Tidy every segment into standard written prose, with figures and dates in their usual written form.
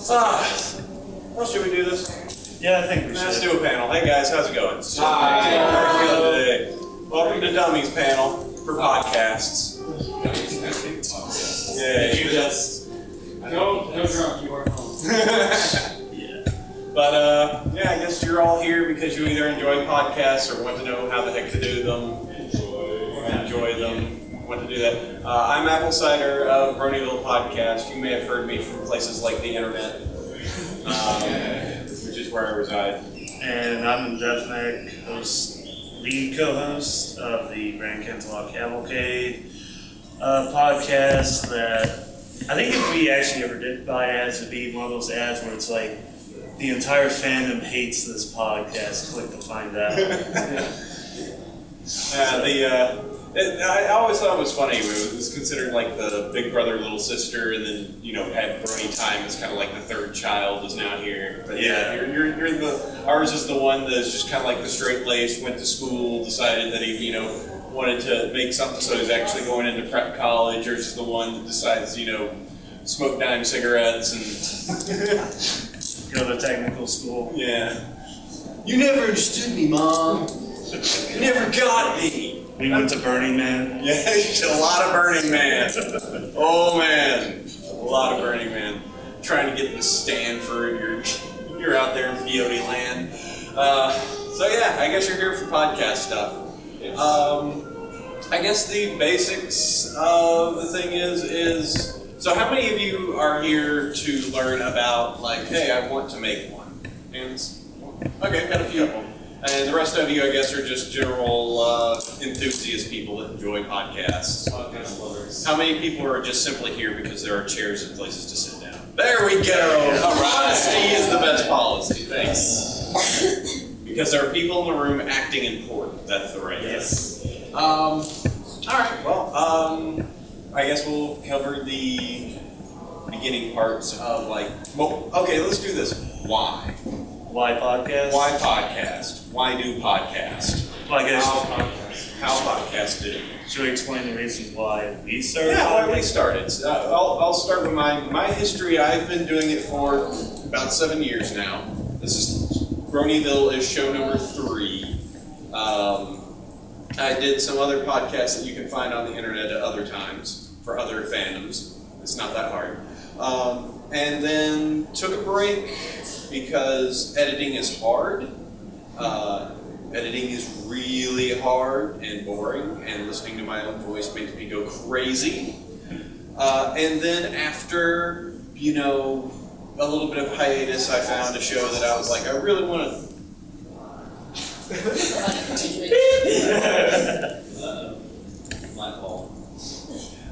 Well, should we do this? Yeah, I think we should. Let's do a panel. Hey guys, how's it going? Hi. How are you feeling today? Welcome to Dummies panel for podcasts. Yeah. You just no drunk. You are home. Yeah. But yeah, I guess you're all here because you either enjoy podcasts or want to know how the heck to do them. Enjoy them. Want to do that. I'm Apple Cider of Bronyville podcast. You may have heard me from places like the internet, which is where I reside. And I'm Emdefmek, lead co-host of the Canterlot Cavalcade podcast that I think if we actually ever did buy ads, it'd be one of those ads where it's like, the entire fandom hates this podcast, click to find out. I always thought it was funny. It was considered like the big brother, little sister, and then had Brony time as kind of like the third child is now here. But yeah, you're the ours is the one that's just kind of like the straight laced, went to school, decided that he wanted to make something, so he's actually going into prep college. Or just the one that decides smoke dime cigarettes and go to technical school. Yeah. You never understood me, Mom. You never got me. We went to Burning Man. Yeah, a lot of Burning Man. Oh man, a lot of Burning Man. Trying to get the Stanford. You're out there in peyote land. So yeah, I guess you're here for podcast stuff. I guess the basics of the thing is. So how many of you are here to learn about hey, I want to make one? Hands. Okay, got a few of them. And the rest of you, I guess, are just general enthusiast people that enjoy podcasts. Podcast lovers. How many people are just simply here because there are chairs and places to sit down? There we go! Honesty is the best policy. Thanks. Because there are people in the room acting important. That's the right Yes. Alright, well, I guess we'll cover the beginning parts of okay, let's do this. Why? Why podcast? Why podcast? Why do podcast? Well, I guess How podcast do? should we explain the reasons why we started? Yeah, why we started. I'll start with my history. I've been doing it for about 7 years now. This is Bronyville is show number 3. I did some other podcasts that you can find on the internet at other times for other fandoms. It's not that hard. And then took a break because editing is hard. Editing is really hard and boring, and listening to my own voice makes me go crazy. And then after, a little bit of hiatus, I found a show that I was like, I really want to... My fault.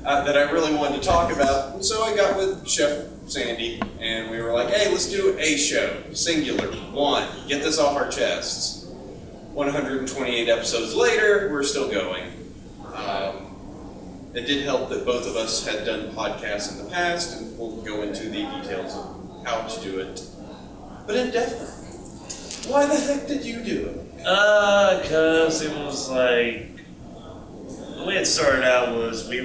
That I really wanted to talk about. And so I got with Chef Sandy, and we were like, hey, let's do a show, singular, one, get this off our chests. 128 episodes later, we're still going. It did help that both of us had done podcasts in the past, and we'll go into the details of how to do it. But Emdefmek, why the heck did you do it? Because it was the way it started out was the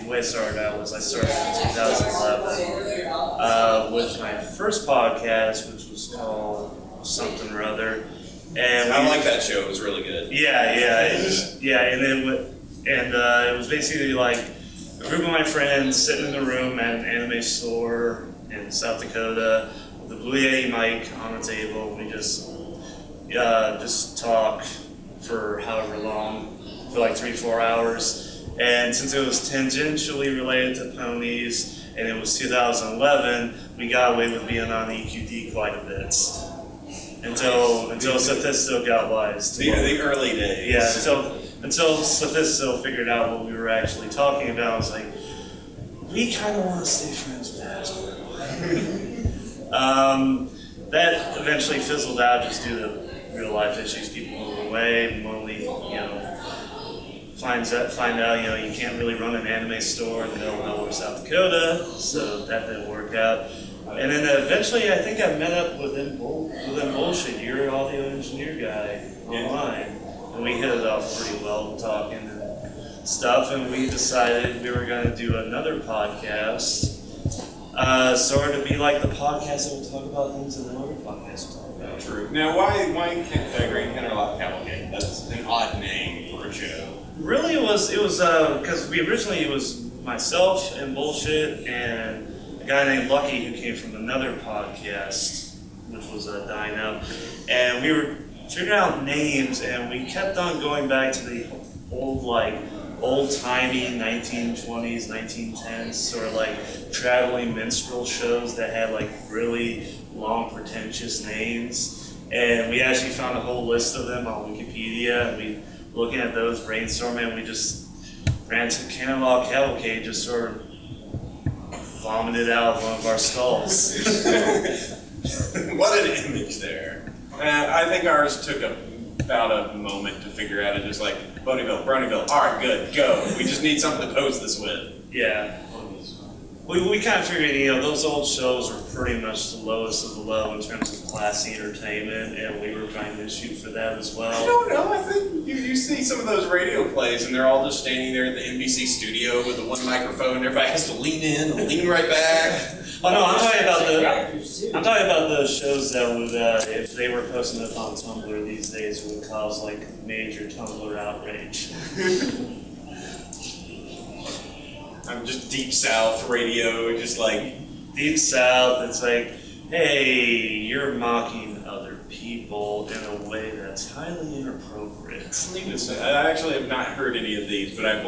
way it started out was I started in 2011 with my first podcast, which was called Something or Other. And I like that show, it was really good. Yeah, and it was basically like a group of my friends sitting in a room at an anime store in South Dakota with a Blue Yeti mic on the table. We just talk for however long, for 3-4 hours. And since it was tangentially related to ponies, and it was 2011, we got away with being on EQD quite a bit. Until Sophisto got wise. The early days. Yeah, until Sophisto figured out what we were actually talking about. I was like, we kind of want to stay friends with Hasbro. That eventually fizzled out just due to real life issues, people moving away, Molly, find out, you can't really run an anime store in the middle of nowhere, South Dakota, so that didn't work out. And then eventually, I think I met up with Bullshit, your audio engineer guy, online, and we hit it off pretty well, talking and stuff, and we decided we were going to do another podcast Sort of be like the podcast that will talk about things that no other podcast will talk about. True. Now, why Great Canterlot Cavalcade? That's an odd name for a show. Really, it was because it was myself and Bullshit and a guy named Lucky who came from another podcast, which was dying out, and we were figuring out names, and we kept on going back to the old-timey 1920s, 1910s sort of like traveling minstrel shows that had like really long, pretentious names, and we actually found a whole list of them on Wikipedia, and we looking at those, brainstorming, and we just ran to Canterlot Cavalcade, just sort of vomited out of one of our skulls. What an image there. And I think ours took about a moment to figure out it, just like, Ponyville, Bronyville, alright, good, go. We just need something to post this with. Yeah. We kind of figured, those old shows were pretty much the lowest of the low in terms of classy entertainment, and we were trying to shoot for that as well. I don't know, I think you see some of those radio plays, and they're all just standing there at the NBC studio with the one microphone, and everybody has to lean in and lean right back. Oh no, I'm talking about the shows that would, if they were posting up on Tumblr these days, would cause like major Tumblr outrage. I'm just Deep South radio, just like... Deep South, it's like, hey, you're mocking other people in a way that's highly inappropriate. I actually have not heard any of these, but I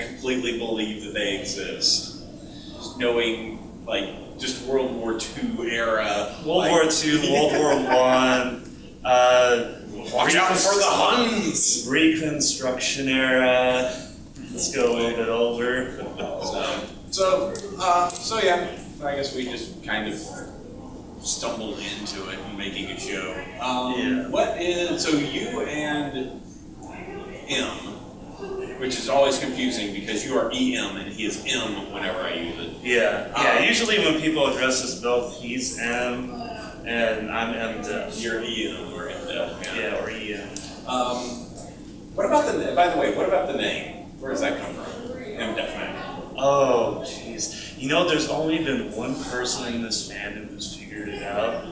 completely believe that they exist. Just knowing, like, just World War II era. War II, World War I. Watch out for the Huns! Reconstruction era. Let's go a little bit over. So yeah, I guess we just kind of stumbled into it and making a show. So you and M, which is always confusing because you are EM and he is M whenever I use it. Yeah. Usually when people address us both, he's M and I'm MDF. You're EM or MDF. Yeah, or EM. What about the name? Where does that come from? Emdefmek. Oh, jeez. There's only been one person in this fandom who's figured it out.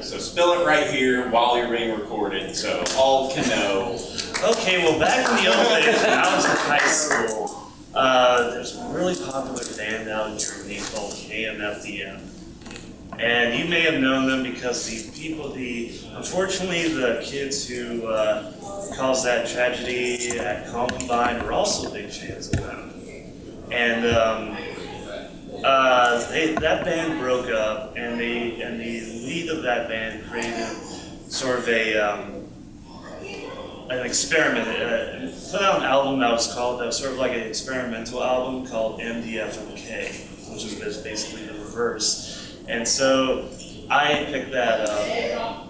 So spill it right here while you're being recorded, so all can know. Okay, well, back in the old days when I was in high school, there's a really popular band out in Germany called KMFDM. And you may have known them because unfortunately, the kids who caused that tragedy at Columbine were also big fans of them. And that band broke up, and the lead of that band created sort of an experiment. Put out an album that was sort of like an experimental album called MDFMK, which is basically the reverse. And so I picked that up,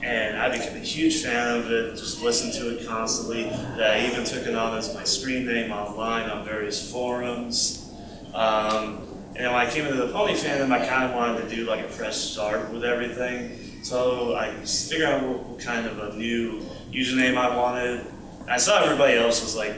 and I became a huge fan of it, just listened to it constantly. I even took it on as my screen name online on various forums. And when I came into the Pony fandom, I kind of wanted to do like a fresh start with everything. So I figured out what kind of a new username I wanted. And I saw everybody else was like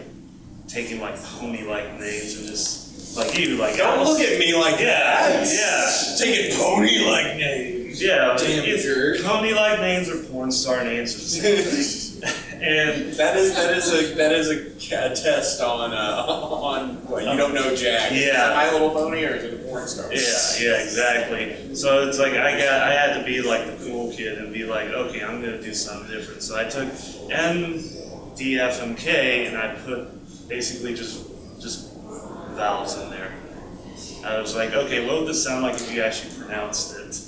taking like pony-like names and just like you, like don't look at me like that. Yeah. Taking pony-like names. Yeah. Damn jerk. Pony-like names or porn star names or something. And that is a test on what you don't know Jack. Yeah. Is that My Little Pony or is it a porn star? Yeah, exactly. So it's like I had to be like the cool kid and be like, okay, I'm gonna do something different. So I took MDFMK and I put basically just vowels in there. I was like, okay, what would this sound like if you actually pronounced it?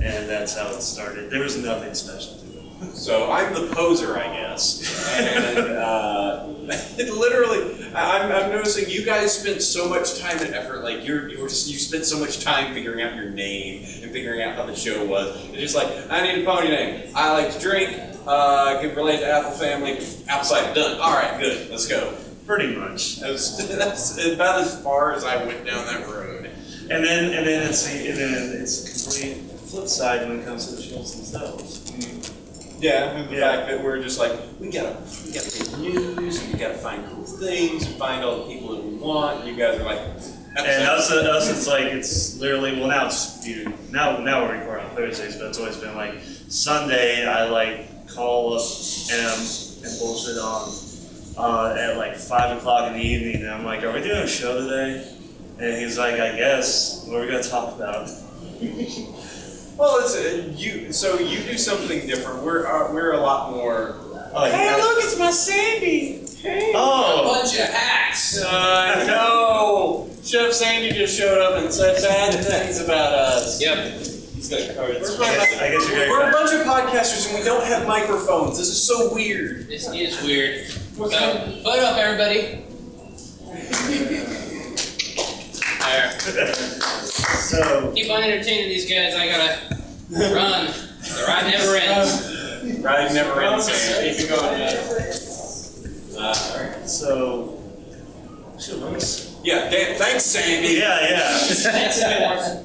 And that's how it started. There was nothing special to it. So I'm the poser, I guess. And literally, I'm noticing you guys spent so much time and effort. Like you spent so much time figuring out your name and figuring out how the show was. It's just like, I need a pony name. I like to drink. Can relate to apple family. Apple cider, done. All right, good. Let's go. Pretty much. That's about as far as I went down that road. And then it's a complete flip side when it comes to the shows themselves. Yeah, and the fact that we're just like, we gotta make news, and we gotta find cool things, and find all the people that we want, and you guys are like, And us, it's like, it's literally, well, now it's viewed, now we're recording on Thursdays, but it's always been like, Sunday, I like call up and bullshit on at like 5 o'clock in the evening, and I'm like, are we doing a show today? And he's like, I guess, what are we gonna talk about? Well, it's so you do something different. We're a lot more. Oh, Hey, look, it's my Sandy. Hey. Oh. A bunch of hacks. No. Chef Sandy just showed up and said bad things about us. Yep. He's got cards. I guess you're We're a bunch of podcasters and we don't have microphones. This is so weird. This is weird. Vote up, everybody. There. So. Keep on entertaining these guys. I gotta run. The ride never ends. Ride never ends. Keep going. So. Yeah, thanks, Sandy. Yeah. Thanks, everyone.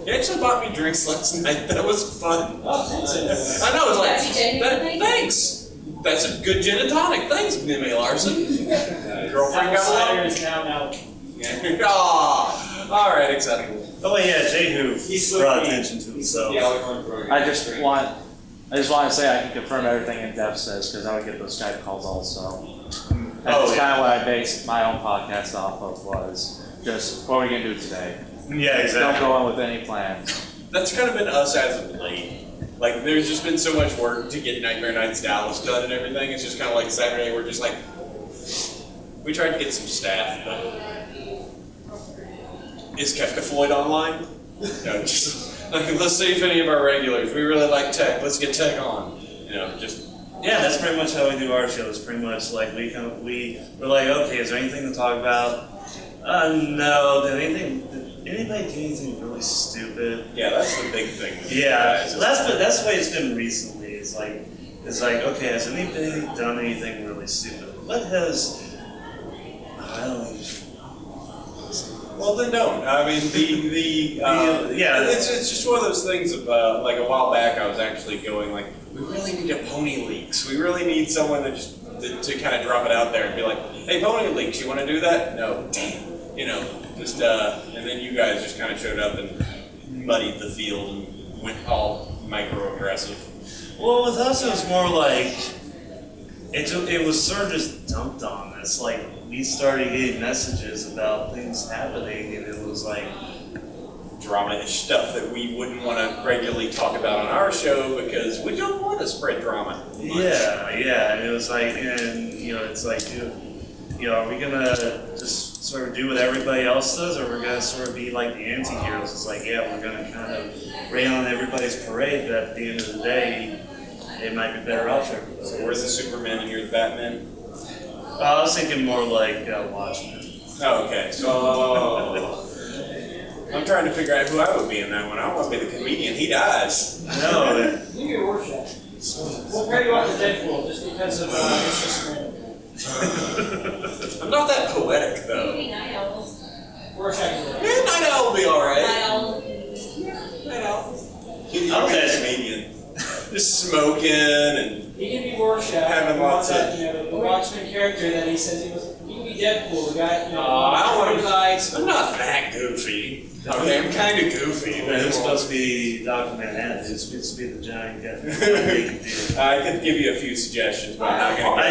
He actually bought me drinks last night. That was fun. I know, it was like, thanks. That's a good gin and tonic. Thanks, Nimmy Larson. Girlfriend got Cider along. is now out. Aw, all right, acceptable. Oh yeah, Jehu brought attention to it. So. I just want to say I can confirm everything Emdef says because I would get those Skype calls also. That's kind of what I based my own podcast off of was just what are we gonna do today? Yeah, exactly. Don't go on with any plans. That's kind of been us as of late. Like, there's just been so much work to get Nightmare Nights Dallas done and everything. It's just kind of like Saturday, we're just like, we tried to get some staff, but is Kefka Floyd online? No, just like, let's see if any of our regulars. We really like tech. Let's get tech on. You know, just. Yeah, that's pretty much how we do our shows. Pretty much like we're like, okay, is there anything to talk about? No. Did anybody do anything really stupid? Yeah, that's the big thing. With Yeah, you guys. that's the way it's been recently. It's like, okay, has anybody done anything really stupid? What has? I don't even. Well, then don't. I mean, yeah. It's just one of those things of, like a while back I was actually going like, we really need a Pony Leaks. We really need someone that just, to kind of drop it out there and be like, hey, Pony Leaks, you want to do that? No. Damn. You know, just, and then you guys just kind of showed up and muddied the field and went all microaggressive. Well, with us, it was more like, it was sort of just dumped on us. Like, we started getting messages about things happening, and it was like Drama-ish stuff that we wouldn't want to regularly talk about on our show because we don't want to spread drama. Yeah, and it was like, and you know, it's like, dude, you know, are we gonna just sort of do what everybody else does, or we're gonna sort of be like the anti-heroes? It's like, yeah, we're gonna kind of rain on everybody's parade, but at the end of the day, it might be better off for everybody. So we're the Superman and you're the Batman? I was thinking more like Watchmen. Oh, okay. So I'm trying to figure out who I would be in that one. I don't want to be the comedian. He dies. No. You get worship. We'll pair you off with Deadpool just because of it's just random. I'm not that poetic, though. Maybe Night Owls. Rorschach is Yeah, Night Owl will be alright. Night Owl. Night Owl. You're a comedian. Just smoking and... He can be Rorschach. Having lots that, of- you know, the Watchmen character that he says he was. He can be Deadpool, the guy. You know, I don't want his to... eyes. I'm not that goofy. Okay, I'm kind of goofy. But who's supposed to be Dr. Manhattan? Who's supposed to be the giant guy? I could give you a few suggestions, but I'm not going to... I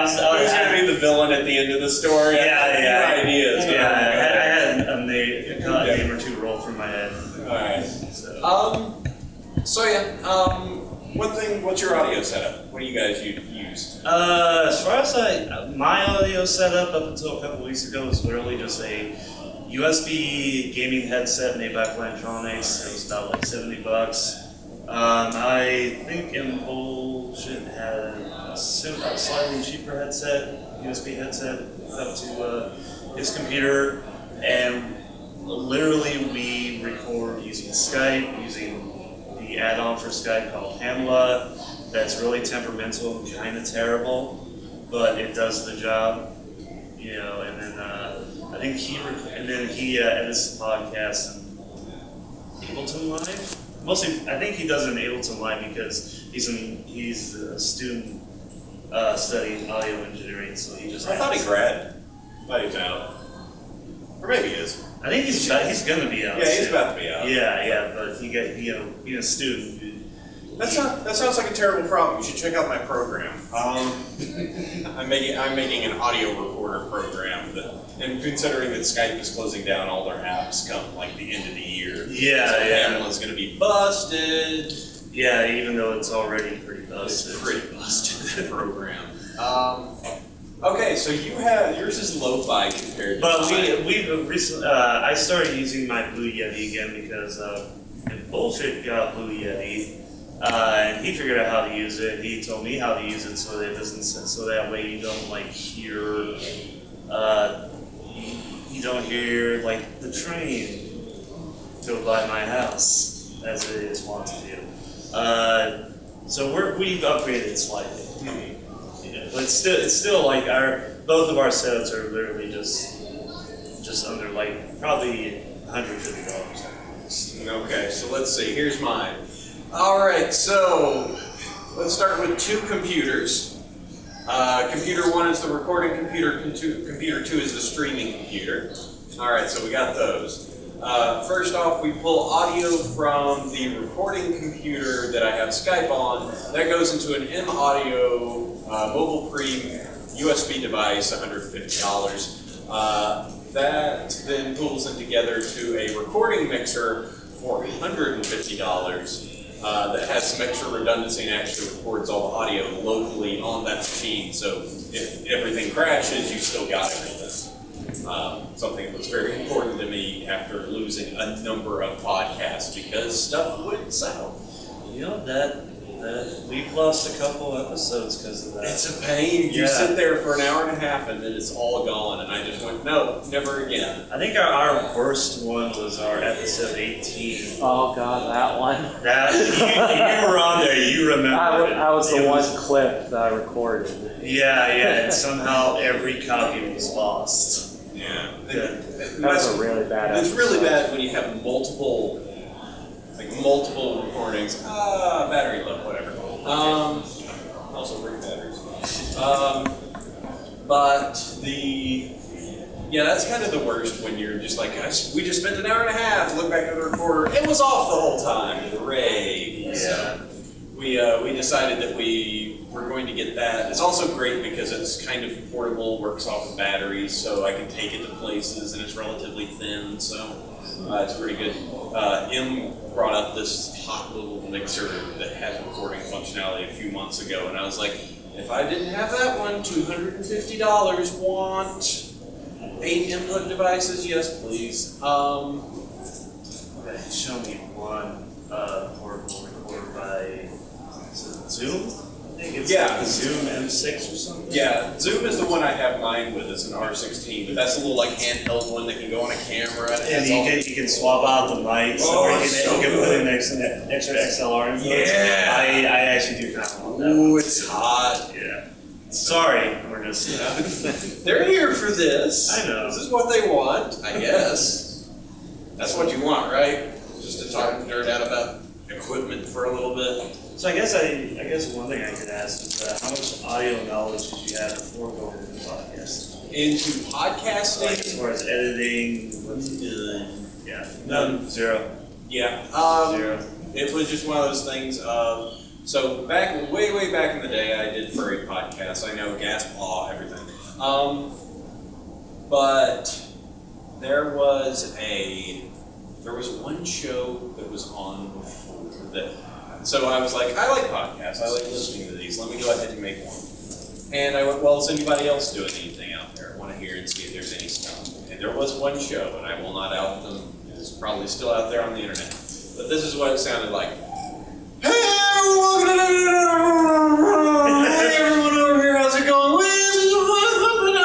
Who's going to be the villain at the end of the story? Yeah. A few ideas. I had a name or two roll through my head. Alright. What's your audio setup? What do you guys use? As far as my audio setup up until a couple weeks ago was literally just a USB gaming headset made by Plantronics. It was about like $70. I think Bullshit had a slightly cheaper headset, USB headset, up to his computer, and literally we record using Skype, using the add-on for Skype called Pamela. That's really temperamental and kind of terrible, but it does the job, you know. And then I think he edits the podcast in Ableton Live. Mostly, I think he does it in Ableton Live because he's a student studying audio engineering, so he just. I thought he grad. I thought he was out. Or maybe he is. I think he's gonna be out. Yeah, he's soon. about to be out. Yeah, but he got being a student. That sounds like a terrible problem. You should check out my program. I'm making an audio recorder program and considering that Skype is closing down all their apps come like the end of the year. Hamlin's gonna be busted. Yeah, even though it's already pretty busted. It's pretty busted, that program. Okay, so yours is lo-fi compared to mine. we've recently, I started using my Blue Yeti again because bullshit got Blue Yeti. And he figured out how to use it. He told me how to use it so that it doesn't, so that way you don't like hear, you don't hear like the train go by my house as it is wont to do. So we've upgraded slightly. Yeah, but it's still like both of our setups are literally just under like probably $150. Okay, so let's see. Here's mine. All right, so let's start with two computers. Computer 1 is the recording computer. Computer 2 is the streaming computer. All right, so we got those. First off, we pull audio from the recording computer that I have Skype on. That goes into an M-Audio mobile pre USB device, $150. That then pulls it together to a recording mixer for $150. That has some extra redundancy and actually records all the audio locally on that machine. So if everything crashes, you still got everything. Something that was very important to me after losing a number of podcasts because stuff went south. You know that we've lost a couple episodes because of that. It's a pain. You sit there for an hour and a half and then it's all gone. And I just went, no, never again. I think our worst one was our episode 18. Oh god, that one. That you were on there. You remember? I was the one clip that I recorded. Yeah, and somehow every copy was lost. Yeah. That was a really bad episode. It's really bad when you have multiple recordings. Battery low, whatever. Also bring batteries. That's kind of the worst when you're just like, we just spent an hour and a half, look back at the recorder, it was off the whole time. Hooray. Yeah. So we decided that we were going to get that. It's also great because it's kind of portable, works off of batteries, so I can take it to places, and it's relatively thin, so it's pretty good. M brought up this hot little mixer that had recording functionality a few months ago, and I was like, if I didn't have that one, $250, want 8 input devices? Yes, please. Show me one portable recorder by Zoom? I think it's Zoom M6 or something. Yeah, Zoom is the one I have mine with. It's an R16, but that's a little like handheld one that can go on a camera. And you can swap out the mics, or you can put in extra XLR inputs. Yeah. I actually do kind of want that. Ooh, it's hot. Yeah. Sorry, we're just. They're here for this. I know. This is what they want, I guess. That's what you want, right? Just to talk nerd out about equipment for a little bit. So I guess one thing I could ask is how much audio knowledge did you have before going into podcasting? Into podcasting? Like as far as editing, None. Zero. Yeah. Zero. It was just one of those things of, so way back in the day, I did furry podcasts. I know gas, paw, everything. But there was one show that was on before that. So I was like, I like podcasts. I like listening to these. Let me go ahead and make one. And I went, well, is anybody else doing anything out there? I want to hear and see if there's any stuff. And there was one show, and I will not out them. It's probably still out there on the internet. But this is what it sounded like. Hey everyone over here, how's it going?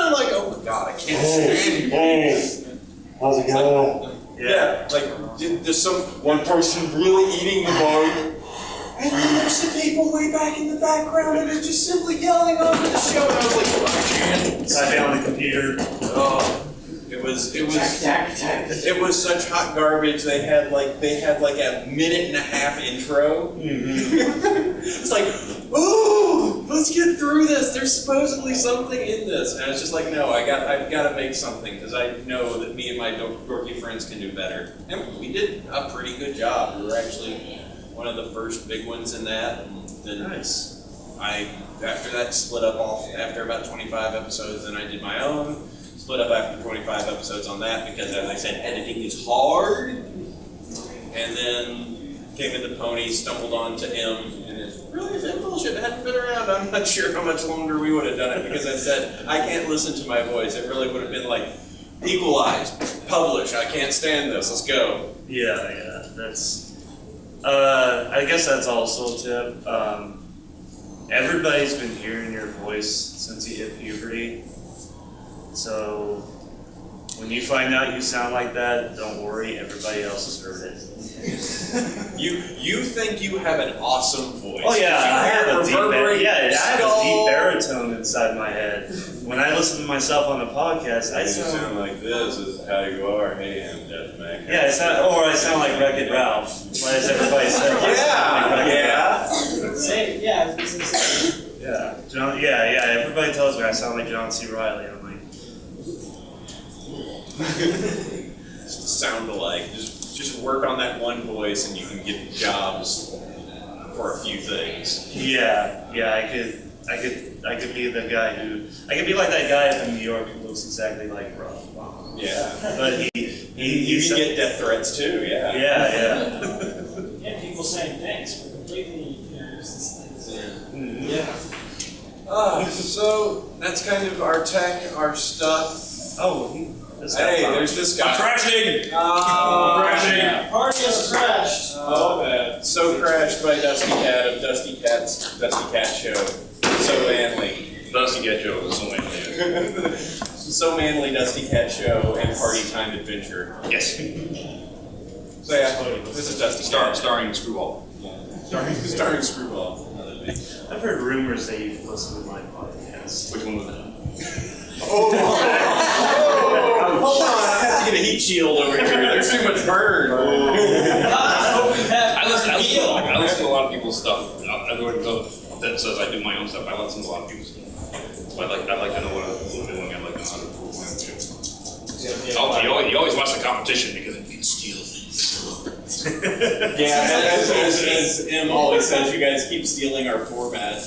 I'm like, oh my god, I can't stand you. How's it going? Yeah, like there's one person really eating the bone. And then there's some people way back in the background and they're just simply yelling over the show. And I was like, oh, I can't. Sat down on the computer. Oh, it It was such hot garbage. They had like a minute and a half intro. It's like, ooh, let's get through this. There's supposedly something in this, and I was just like, no, I've got to make something because I know that me and my dorky friends can do better, and we did a pretty good job. We were actually one of the first big ones in that, and then after that split up off after about 25 episodes. Then I did my own. Split up after 25 episodes on that because, as I said, editing is hard. And then came into Pony, stumbled onto M, and if M bullshit hadn't been around, I'm not sure how much longer we would have done it because I said, I can't listen to my voice. It really would have been like, equalize, publish, I can't stand this, let's go. Yeah, that's, I guess that's also a tip. Everybody's been hearing your voice since you hit puberty. So when you find out you sound like that, don't worry, everybody else has heard it. You think you have an awesome voice. Oh yeah, I have a deep skull. baritone inside my head. When I listen to myself on a podcast, I sound like this is how you are. Hey, Emdefmek. Yeah, I sound like Wreck-It Ralph. Why does everybody say everybody tells me I sound like John C. Reilly. I'm like, sound alike. Just work on that one voice, and you can get jobs for a few things. Yeah, I could be the guy I could be like that guy up in New York who looks exactly like Rob. Yeah, but you can get death threats too. Yeah. Yeah, people saying thanks for completely so that's kind of our tech, our stuff. Oh, there's this guy. I'm crashing! Crashing! Party has crashed. Oh, bad. So crashed by Dusty Cat of Dusty Cat's Dusty Cat Show. So manly. Dusty Cat Show is so manly. So manly Dusty Cat Show and Party Time Adventure. Yes. So yeah, this is Dusty Cat. Starring Screwball. Starring Screwball. I've heard rumors that you've listened to my podcast. Which one was that? Hold on, I have to get a heat shield over here. There's too much burn. I listen to a lot of people's stuff. That says I do my own stuff. I listen to a lot of people's stuff. So I like to know what I'm doing. I like to know how to improve my own shit. You always watch the competition because it can steal things. As M always says, you guys keep stealing our format.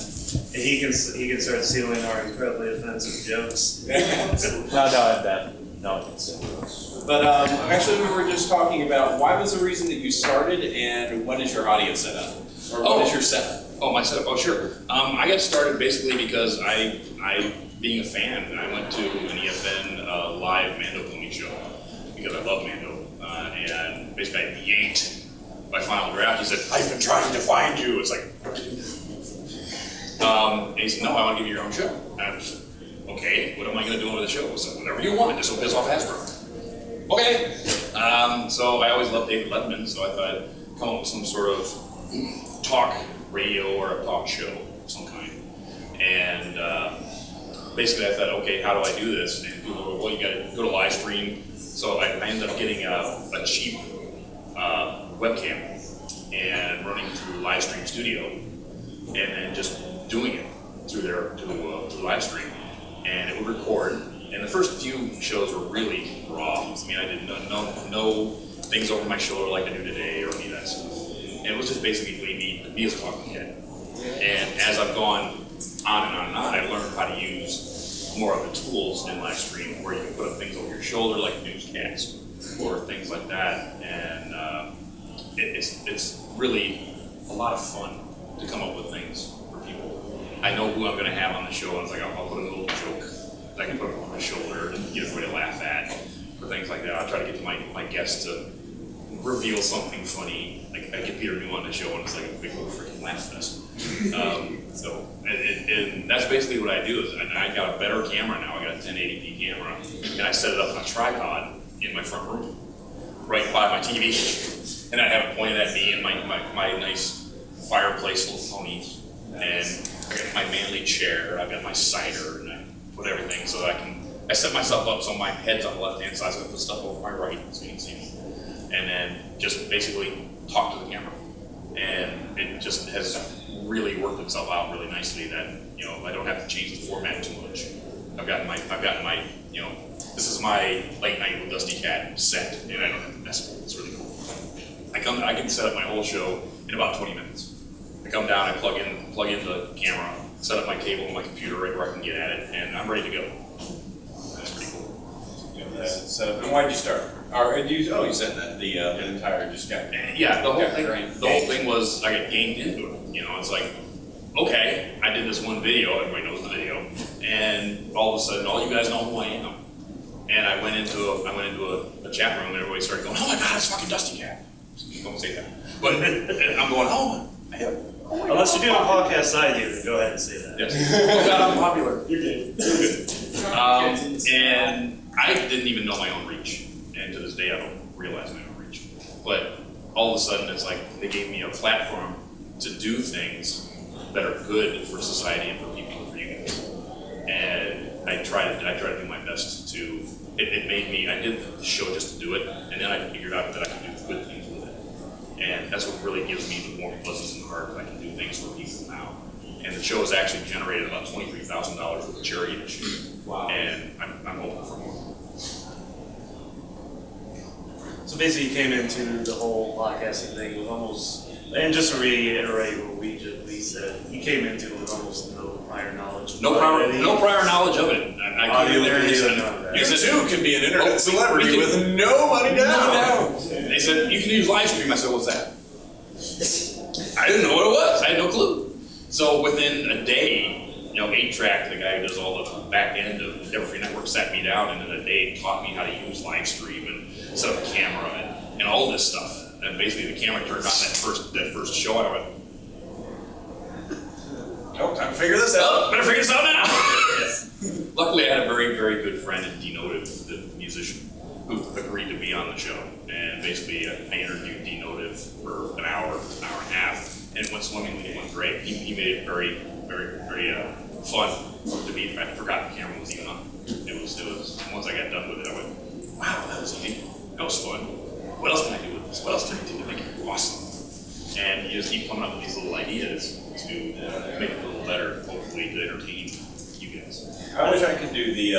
He can start stealing our incredibly offensive jokes. No. But actually, we were just talking about why was the reason that you started, and what is your audience setup, or what is your setup? Oh, my setup. Oh, sure. I got started basically because I being a fan, I went to an EFN live Mando Pony show because I love Mando, and basically I yanked my final draft. He said, "I've been trying to find you." It's like. And he said, "No, I want to give you your own show." And I was okay, what am I going to do with the show? So whatever you want, just don't piss off Hasbro. Okay. So I always loved David Letterman, so I thought I'd come up with some sort of talk radio or a talk show of some kind. And basically I thought, okay, how do I do this? And people go, well, you got to go to live stream. So I ended up getting a cheap webcam and running through Live Stream Studio and then just doing it through through live stream, and it would record. And the first few shows were really raw. I mean, I did no things over my shoulder like I do today or any of that stuff. And it was just basically me as a talking head. And as I've gone on and on and on, I learned how to use more of the tools in live stream where you can put up things over your shoulder like newscasts or things like that. And it's really a lot of fun to come up with things for people. I know who I'm going to have on the show, and it's like I'll put a little joke that I can put over my shoulder and get everybody to laugh at, or things like that. I try to get my guests to reveal something funny. Like I get Peter New on the show, and it's like a big old freaking laugh fest. And that's basically what I do. Is I got a better camera now. I got a 1080p camera, and I set it up on a tripod in my front room, right by my TV, and I have it pointed at me and my nice fireplace full of ponies, and I got my manly chair, I've got my cider, and I put everything so that I can I set myself up so my head's on the left-hand side, so I put stuff over my right so you can see me. And then just basically talk to the camera. And it just has really worked itself out really nicely that, I don't have to change the format too much. I've gotten my, this is my late night with Dusty Cat set, and I don't have to mess with it. It's really cool. I can set up my whole show in about 20 minutes. I come down, I plug in the camera, set up my cable on my computer right where I can get at it, and I'm ready to go. That's pretty cool. So, and why did you start? Or you said that the entire just got. Yeah, the whole thing was I got gained into it. It's like, okay, I did this one video. Everybody knows the video, and all of a sudden, all you guys know who I am. And I went into a chat room, and everybody started going, "Oh my God, it's fucking Dusty Cat." Don't say that. But I'm going, "Oh my God." Unless you're doing a podcast I do, then go ahead and say that. Yes. Oh God, I'm popular. You're good. And I didn't even know my own reach. And to this day, I don't realize my own reach. But all of a sudden, it's like they gave me a platform to do things that are good for society and for people and for you guys. And I try to do my best to. It made me. I did the show just to do it, and then I figured out that I could do good things with it. And that's what really gives me the warm fuzzies in the heart that I can do things for people now. And the show has actually generated about $23,000 worth of charity this year. Wow. And I'm hoping for more. So basically, you came into the whole podcasting thing with almost, and just to reiterate what we said, you came into it with almost no prior knowledge. No prior knowledge of it. I came in there and they said, You too can be an internet celebrity with no money down. They said, you can use live stream. I said, what's that? I didn't know what it was. I had no clue. So within a day, 8-Track, the guy who does all the back end of Every Network, sat me down and in a day taught me how to use live stream and set up a camera and all this stuff. And basically the camera turned on that first show. I went, Oh, time to figure this out. Better figure this out now. Luckily, I had a very, very good friend in Denotive, the musician, who agreed to be on the show. And basically, I interviewed Denotive for an hour and a half, and it went swimmingly. It went great. He made it very, very, very fun to be. I forgot the camera was even on. It was. Once I got done with it, I went, "Wow, that was easy. That was fun. What else can I do with this? What else can I do to make it awesome?" And you just keep coming up with these little ideas to make it a little better, hopefully to entertain you guys. I wish I could do the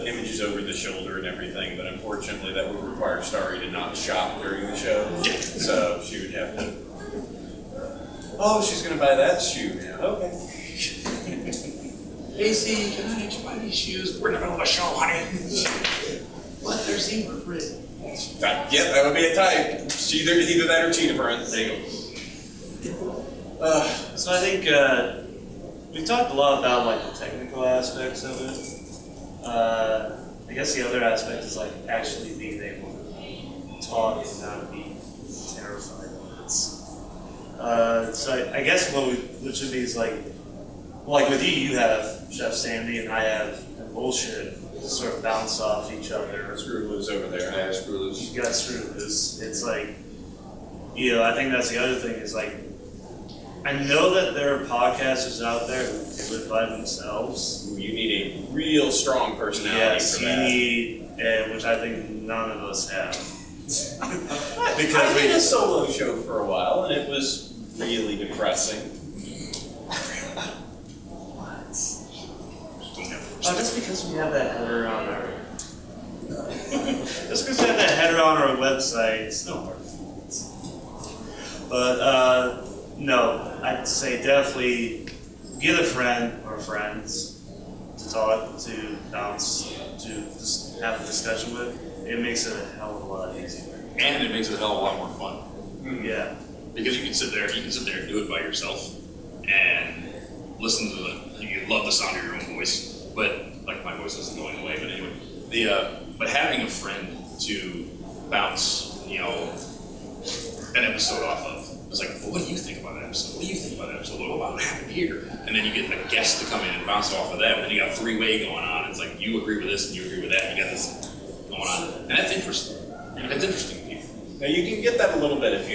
images over the shoulder and everything, but unfortunately that would require Starry to not shop during the show. Yeah. So she would have to. Oh, she's gonna buy that shoe now. Okay. AC, can I let you buy these shoes? We're in the middle of a show, honey. What? They're zebra print. Yeah, that would be a type. Either that or cheetah print. There you go. So I think we talked a lot about like the technical aspects of it. I guess the other aspect is like actually being able to talk and not be terrified of it. So I guess what should be is like with you have Chef Sandy and I have bullshit to sort of bounce off each other. Screw loose over there. I have screw loose. You got screw loose. It's like, I think that's the other thing is like, I know that there are podcasters out there who live by themselves. You need a real strong personality yes, for that. you need, which I think none of us have. Because I did a solo show for a while and it was really depressing. Oh, just because we have that header on our just because we have that header on our website, it's no hard feelings. But no, I'd say definitely get a friend or friends to talk to, bounce, to just have a discussion with. It makes it a hell of a lot easier. And it makes it a hell of a lot more fun. Yeah. Because you can sit there and do it by yourself and listen to you love the sound of your own voice. But like my voice isn't going away. But anyway, but having a friend to bounce, an episode off of. It's like, well, what do you think about that episode? What do you think about that episode? What happened here? And then you get a guest to come in and bounce off of that. And then you got a 3-way going on. It's like you agree with this and you agree with that. And you got this going on, and that's interesting. That's interesting to people. Now you can get that a little bit if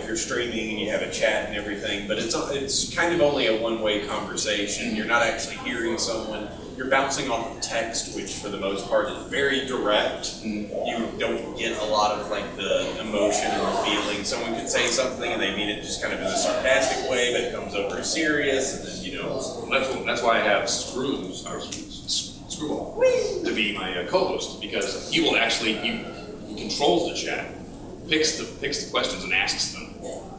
you're streaming and you have a chat and everything, but it's kind of only a one-way conversation. You're not actually hearing someone. you're bouncing off of text, which for the most part is very direct. You don't get a lot of like the emotion and the feeling. Someone could say something and they mean it just kind of in a sarcastic way, but it comes over serious, and then That's why I have Screwball to be my co-host, because he will actually he controls the chat, picks the questions and asks them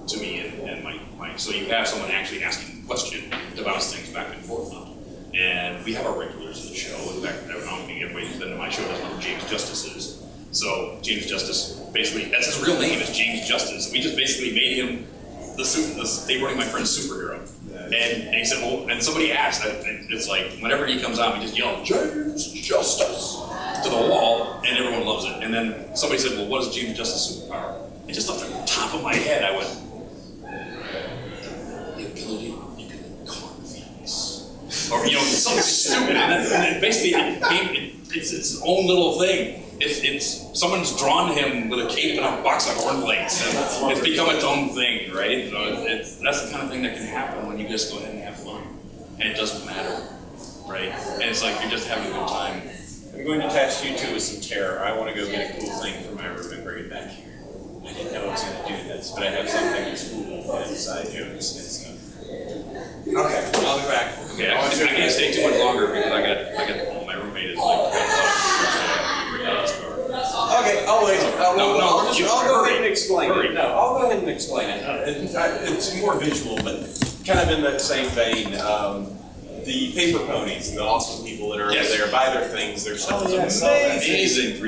to me and my so you have someone actually asking the question to bounce things back and forth on. And we have our regulars in the show. In fact, I don't think everybody's been to my show doesn't know who James Justice is. So James Justice, basically, that's his real name, is James Justice. We just basically made him they were my friend's superhero. And he said, well, and somebody asked, it's like, whenever he comes on, we just yell, James Justice, to the wall, and everyone loves it. And then somebody said, well, what is James Justice superpower? And just off the top of my head, I went, the ability to manipulate cornfields. Or, something stupid. And then basically, it's its own little thing. It's someone's drawn him with a cape and a box of cornflakes, and it's become its own thing, right? So that's the kind of thing that can happen when you just go ahead and have fun, and it doesn't matter, right? And it's like you're just having a good time. I'm going to test you two with some terror. I want to go get a cool thing from my room and bring it back here. I didn't know I was going to do this, but I have something that's cool inside jokes and stuff. Okay, I'll be back. Okay, I can't stay too much longer because I got my roommate is like. Okay, I'll wait. I'll go ahead and explain hurry. it. No, I'll go ahead and explain it. It's more visual, but kind of in that same vein. The paper ponies, the awesome people that are over there buy their things. Their stuff is amazing.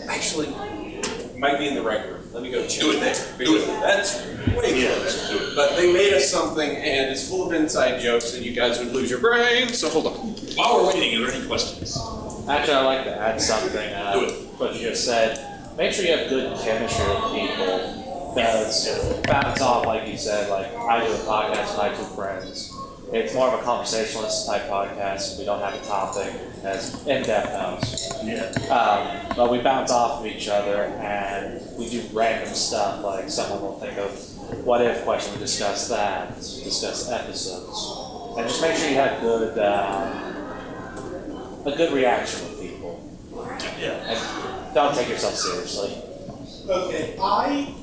Actually, might be in the rec room. Let me go check it there. Do it. That's way close. But they made us something, and it's full of inside jokes, and you guys would lose your brain. So hold on. While we're waiting, are there any questions? Actually, I'd like to add something. What you just said. Make sure you have good chemistry with people. Because bounce off, like you said, like I do a podcast with my two friends. It's more of a conversationalist type podcast. We don't have a topic, as MDF knows. But we bounce off of each other and we do random stuff. Like someone will think of what if question. We discuss that. Discuss episodes, and just make sure you have a good reaction with people. And don't take yourself seriously. Okay, I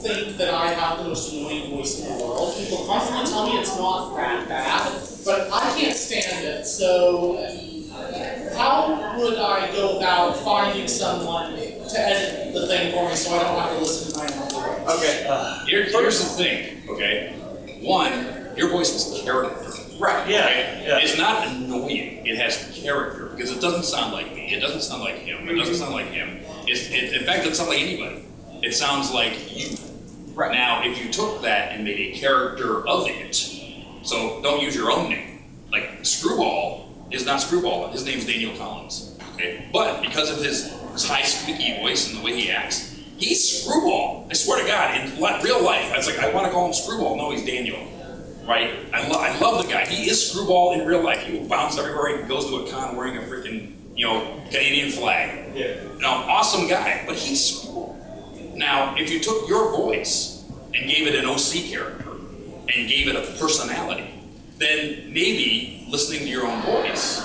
think that I have the most annoying voice in the world. People constantly tell me it's not that bad, but I can't stand it. So, how would I go about finding someone to edit the thing for me so I don't have to listen to my own voice? Okay, here's the thing, okay? One, your voice is character. Right. Yeah. It's not annoying. It has character because it doesn't sound like me. It doesn't sound like him. It doesn't sound like him. In fact, it doesn't sound like anybody. It sounds like you. Right. Now, if you took that and made a character of it, so don't use your own name. Like Screwball is not Screwball. His name's Daniel Collins. Okay. But because of his high squeaky voice and the way he acts, he's Screwball. I swear to God, in real life, I was like, I want to call him Screwball. No, he's Daniel. Right? I love the guy. He is Screwball in real life. He will bounce everywhere he goes to a con wearing a freaking, Canadian flag. Awesome guy, but he's Screwball. Now, if you took your voice and gave it an OC character and gave it a personality, then maybe listening to your own voice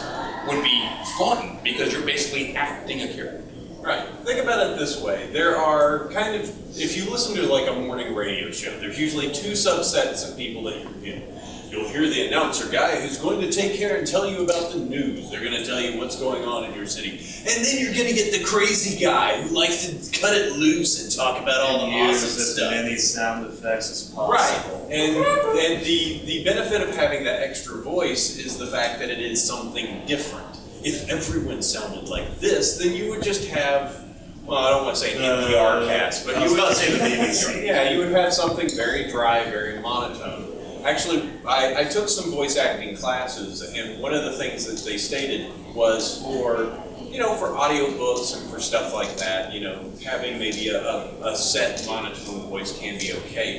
would be fun because you're basically acting a character. Right. Think about it this way. There are if you listen to like a morning radio show, there's usually two subsets of people that you get. You'll hear the announcer guy who's going to take care and tell you about the news. They're going to tell you what's going on in your city. And then you're going to get the crazy guy who likes to cut it loose and talk about all the awesome stuff. As many sound effects as possible. Right. And the benefit of having that extra voice is the fact that it is something different. If everyone sounded like this, then you would just have, well, I don't want to say an NPR cast, but you would say the BBC. Yeah, you would have something very dry, very monotone. Actually, I took some voice acting classes, and one of the things that they stated was for audiobooks and for stuff like that, having maybe a set monotone voice can be okay.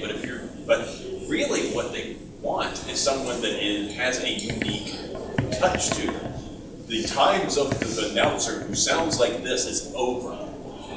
But really what they want is someone that has a unique touch to them. The times of the announcer who sounds like this is over.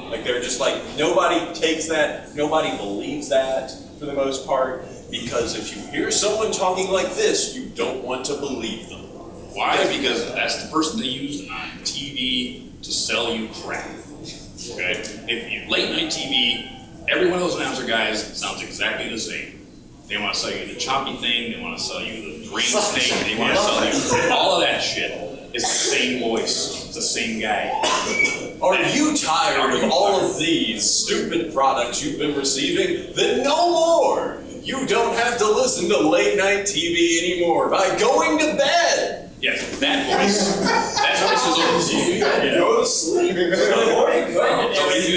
Like they're just like, nobody takes that, nobody believes that for the most part, because if you hear someone talking like this, you don't want to believe them. Why? Because that's the person they used on TV to sell you crap. Okay? If you late night TV, every one of those announcer guys sounds exactly the same. They want to sell you the choppy thing, they want to sell you the drain snake, they want to sell you all of that shit. It's the same voice, it's the same guy. Are you tired of all of these stupid products you've been receiving? Then no more! You don't have to listen to late night TV anymore by going to bed! Yes, that voice. That voice is over. Go to sleep. So if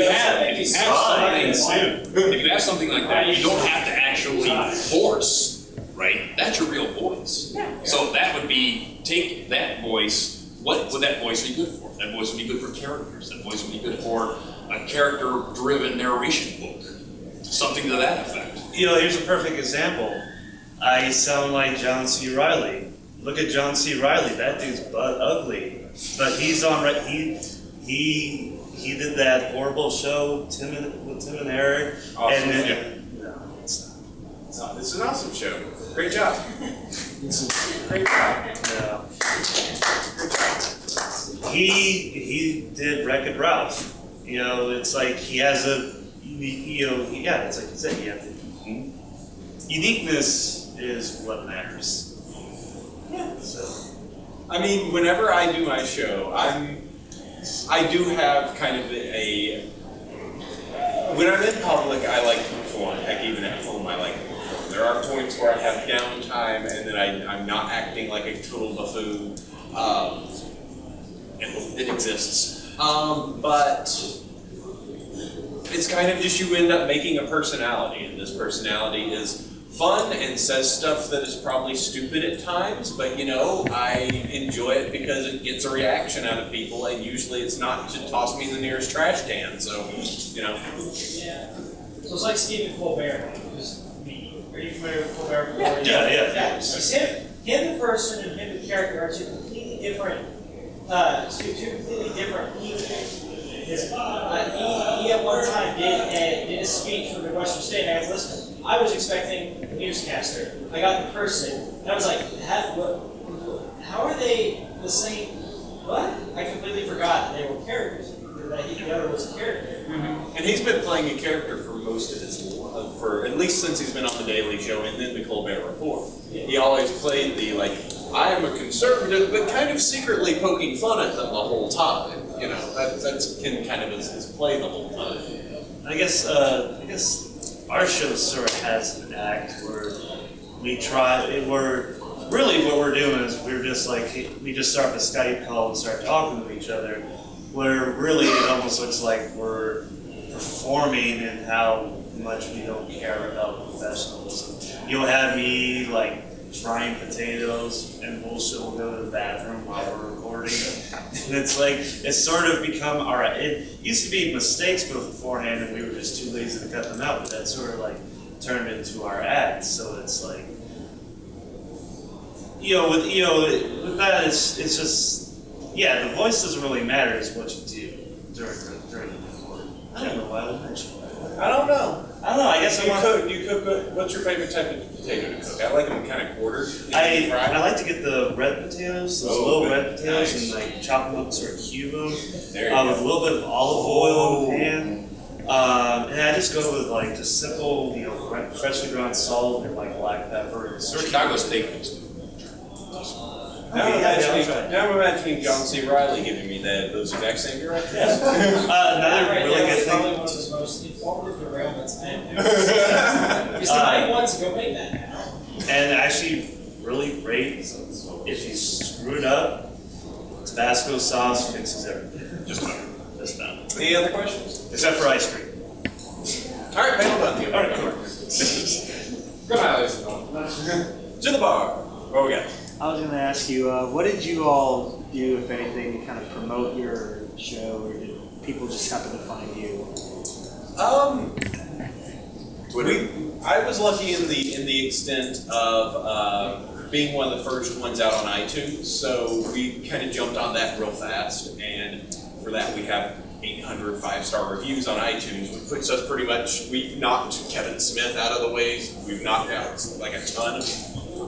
you have something like that, you don't have to actually force, right? That's your real voice. So that would be, take that voice, what would that voice be good for? That voice would be good for characters. That voice would be good for a character-driven narration book. Something to that effect. You know, here's a perfect example. I sound like John C. Reilly. Look at John C. Reilly. That dude's butt ugly, but he's on. He did that horrible show with Tim and Eric. Awesome. And then, no, it's not. This is an awesome show. Great job. Great job. No. He did Wreck-It Ralph. You know, it's like he has a. Yeah, it's like you said. Uniqueness is what matters. Yeah. So, I mean, whenever I do my show, I do have kind of when I'm in public, I like to perform. Heck, even at home, I like to perform. There are points where I have downtime, and then I'm not acting like a total buffoon. It exists. But it's kind of just you end up making a personality, and this personality is fun and says stuff that is probably stupid at times, but you know, I enjoy it because it gets a reaction out of people, and usually it's not to toss me in the nearest trash can, so, you know. Yeah. So it's like Stephen Colbert. Are you familiar with Colbert? yeah. It's him the person and him the character are two completely different people. He at one time did a speech for the Western State, and I was listening. I was expecting a newscaster. I got the person, and I was like, how are they the same? What? I completely forgot that they were characters. That the other was a character. Mm-hmm. And he's been playing a character for most of his, for at least since he's been on the Daily Show and then the Colbert Report. Yeah. He always played the, like, I am a conservative, but kind of secretly poking fun at them the whole time. You know, that's been kind of his play the whole time. I guess our show sort of has an act where we're really what we're doing is we're just like, we just start the Skype call and start talking to each other, where really it almost looks like we're performing and how much we don't care about professionalism. You'll have me like frying potatoes and bullshit will go to the bathroom while we're recording. And it's like, it's sort of become it used to be mistakes beforehand and we were just too lazy to cut them out, but that sort of like turned into our act. So it's like, with that, it's just, yeah, the voice doesn't really matter, it's what you do during the recording. I don't know why I would mention that. I don't know. I guess you cook. What's your favorite type of potato to cook? I like them kind of quartered. I like to get the red potatoes, those little red potatoes, nice. And like chop them up, sort of cube them, with a little bit of olive oil in the pan. And I just go with like just simple, freshly ground salt and like black pepper. And Chicago steak mix. Now I'm imagining John C. Reilly giving me those exact same directions. Another really good thing. Probably one of his most informative derailments ever. Because nobody wants to go make that now. And actually, really great. If you screw it up, Tabasco sauce fixes everything. Just done. Any other questions? Except for ice cream. All right, panel done. All right, cool. Good night, ladies and gentlemen. To the bar. What we got? I was going to ask you, what did you all do, if anything, to kind of promote your show, or did people just happen to find you? I was lucky in the extent of being one of the first ones out on iTunes, so we kind of jumped on that real fast, and for that we have 800 5-star reviews on iTunes, which puts us we've knocked Kevin Smith out of the way, we've knocked out like a ton of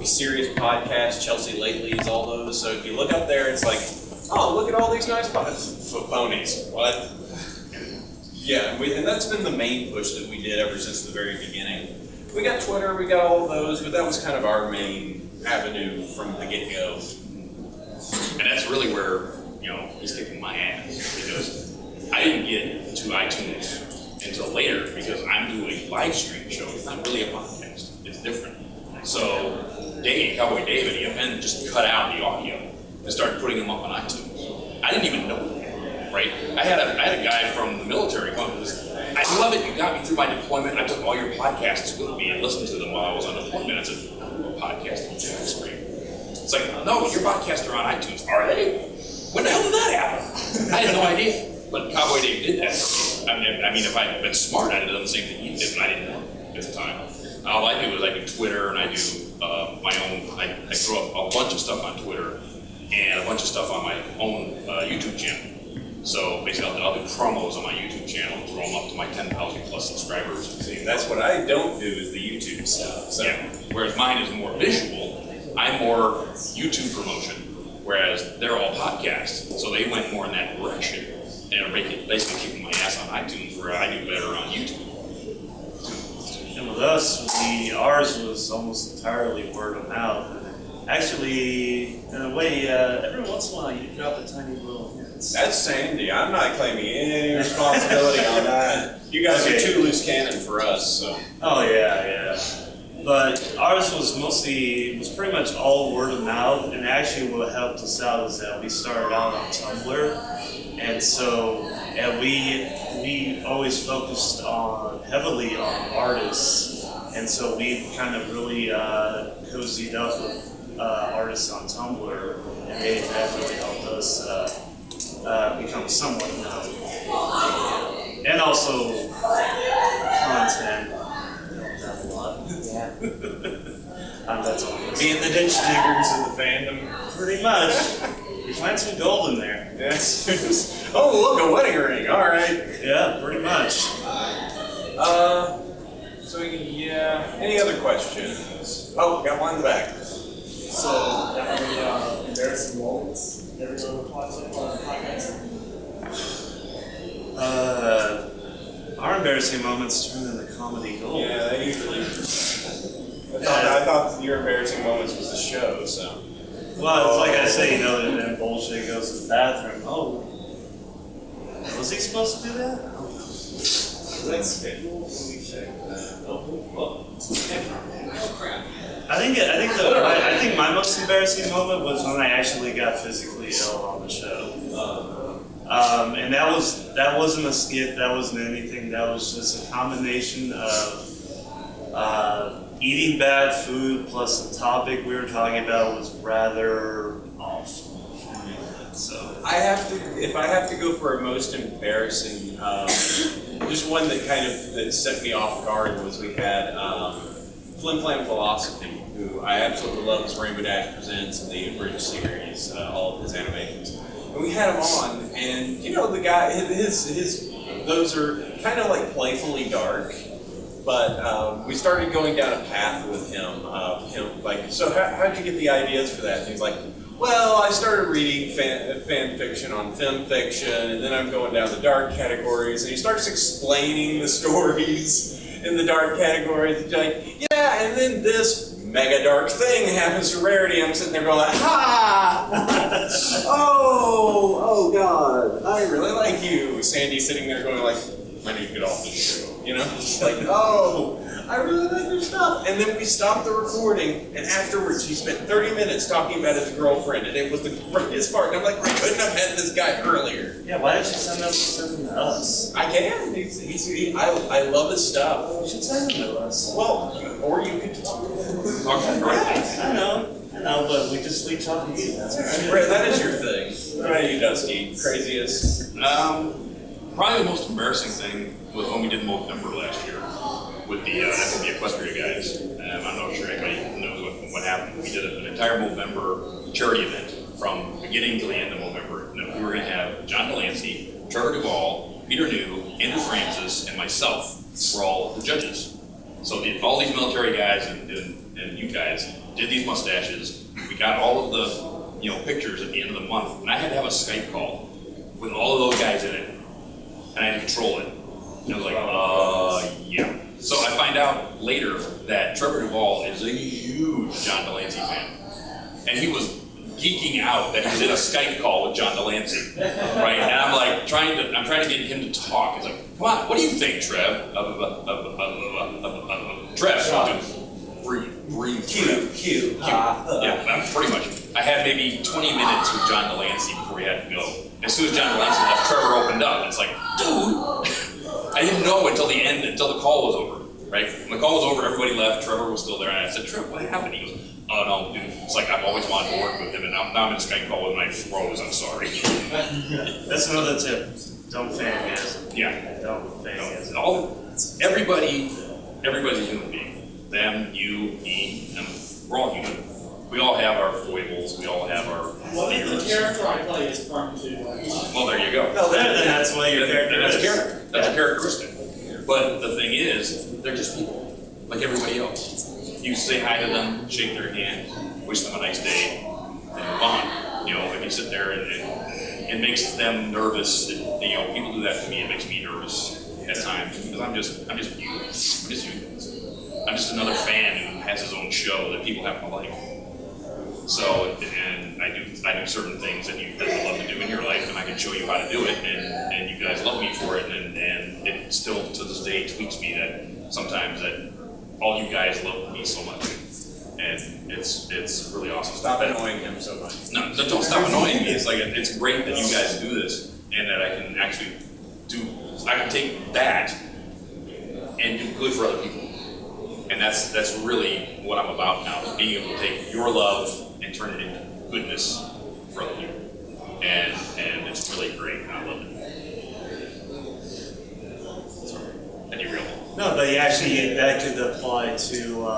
Serious Podcast, Chelsea Lately's, all those. So if you look up there, it's like, oh, look at all these nice ponies. What? Yeah, and that's been the main push that we did ever since the very beginning. We got Twitter, we got all of those, but that was kind of our main avenue from the get-go. And that's really where, he's kicking my ass, because I didn't get to iTunes until later, because I'm doing live stream show. It's not really a podcast, it's different. So Cowboy Dave at EFN just cut out the audio and started putting them up on iTunes. I didn't even know that, right? I had a guy from the military come and was, I love it, you got me through my deployment. I took all your podcasts with me and listened to them while I was on deployment. I said, I don't do a podcast on screen. It's like, no, your podcasts are on iTunes. Are they? When the hell did that happen? I had no idea. But Cowboy Dave did that. I mean, if I had been smart, I'd have done the same thing he did, but I didn't know at the time. All I do is I do Twitter, and I do my own, I throw up a bunch of stuff on Twitter and a bunch of stuff on my own YouTube channel. So basically, I'll do promos on my YouTube channel and throw them up to my 10,000 plus subscribers. See, that's what I don't do is the YouTube stuff. So. Yeah. Whereas mine is more visual, I'm more YouTube promotion, whereas they're all podcasts. So they went more in that direction and are basically kicking my ass on iTunes, where I do better on YouTube. And with us, ours was almost entirely word of mouth. Actually, in a way, every once in a while you drop a tiny little hint. That's Sandy. I'm not claiming any responsibility on that. You guys are too loose cannon for us, so. Oh yeah. But ours was pretty much all word of mouth, and actually what helped us out is that we started out on Tumblr, and so we always focused heavily on artists, and so we kind of really cozied up with artists on Tumblr, and that really helped us become somewhat known. And also content helped out a lot. Yeah. That's all. Being the ditch diggers of the fandom. Pretty much. You find some gold in there. Yes. Oh, look, a wedding ring. All right. Yeah, pretty much. So yeah. Any other questions? Oh, got one in the back. So, any embarrassing moments? Ever go to a podcast? Our embarrassing moments turn into comedy gold. Yeah, they usually. I thought your embarrassing moments was the show, so. Well, it's like I say, and then bullshit goes to the bathroom. Oh, was he supposed to do that? That's good. I think my most embarrassing moment was when I actually got physically ill on the show. And that wasn't a skit, that wasn't anything, that was just a combination of eating bad food plus the topic we were talking about was rather off. So if I have to go for a most embarrassing, just one that set me off guard was we had Flim Flam Philosophy, who I absolutely love his Rainbow Dash Presents and the Bridge series, all of his animations. And we had him on, and the guy, those are kind of like playfully dark, but we started going down a path with him, so how'd you get the ideas for that? And he's like, well, I started reading fan fiction on film fiction, and then I'm going down the dark categories, and he starts explaining the stories in the dark categories. He's like, yeah, and then this mega dark thing happens to Rarity. I'm sitting there going like, ha! Oh God, I really like you. Sandy's sitting there going like, I need to get off this show. Just like, oh, I really like your stuff. And then we stopped the recording, and afterwards he spent 30 minutes talking about his girlfriend, and it was the greatest part. And I'm like, I couldn't have had this guy earlier. yeah, why didn't you send them to us? I can. I love his stuff. You should send them to us. Well, or you could just talk to Brett. I know, but we just leech off of you. That's all right. Brett, that is your thing. What about you, Dusty? Craziest? Probably the most embarrassing thing was when we did Movember last year with the FMB Equestria guys. I'm not sure anybody knows what happened. We did an entire Movember charity event from beginning to the end of Movember. We were going to have John Delancey, Trevor Duvall, Peter New, Andrew Francis, and myself were all the judges. So all these military guys and you guys did these mustaches. We got all of the pictures at the end of the month, and I had to have a Skype call with all of those guys in it, and I had to control it. And I was like, yeah. So I find out later that Trevor Duvall is a huge John Delancey fan, and he was geeking out that he was in a Skype call with John Delancey, right? And I'm like trying to get him to talk. He's like, come on, what do you think, Trev? Trev, breathe. Cue. Yeah, pretty much. I had maybe 20 minutes with John Delancey before he had to go. As soon as John Delancey left, Trevor opened up. It's like, dude, I didn't know until the end, until the call was over, right? When the call was over, everybody left. Trevor was still there, and I said, Trev, what happened? He goes, oh no, dude. It's like I've always wanted to work with him, and now I'm in a Skype call with my froze. I'm sorry. That's another tip. Don't fangasm. Yeah. Don't fangasm. Everybody's a human being. Them, you, me, them. We're all human. We all have our foibles. We all have our If the fears. character I play is prone to Well, there you go. That's why your character That's a is. character. That's a characteristic. But the thing is, they're just people, like everybody else. You say hi to them, shake their hand, wish them a nice day, and move on. If you sit there and it makes them nervous, people do that to me. It makes me nervous at times because I'm just you. I'm just another fan who has his own show that people happen to like. So, and I do certain things that you guys would love to do in your life, and I can show you how to do it, and you guys love me for it, and it still to this day tweaks me that sometimes that all you guys love me so much, and it's really awesome. Stop annoying him so much. No, don't stop annoying me. It's like it's great that you guys do this, and that I can actually I can take that and do good for other people. And that's really what I'm about now, is being able to take your love and turn it into goodness for other people. And it's really great, and I love it. And you realize. No, but actually that could apply to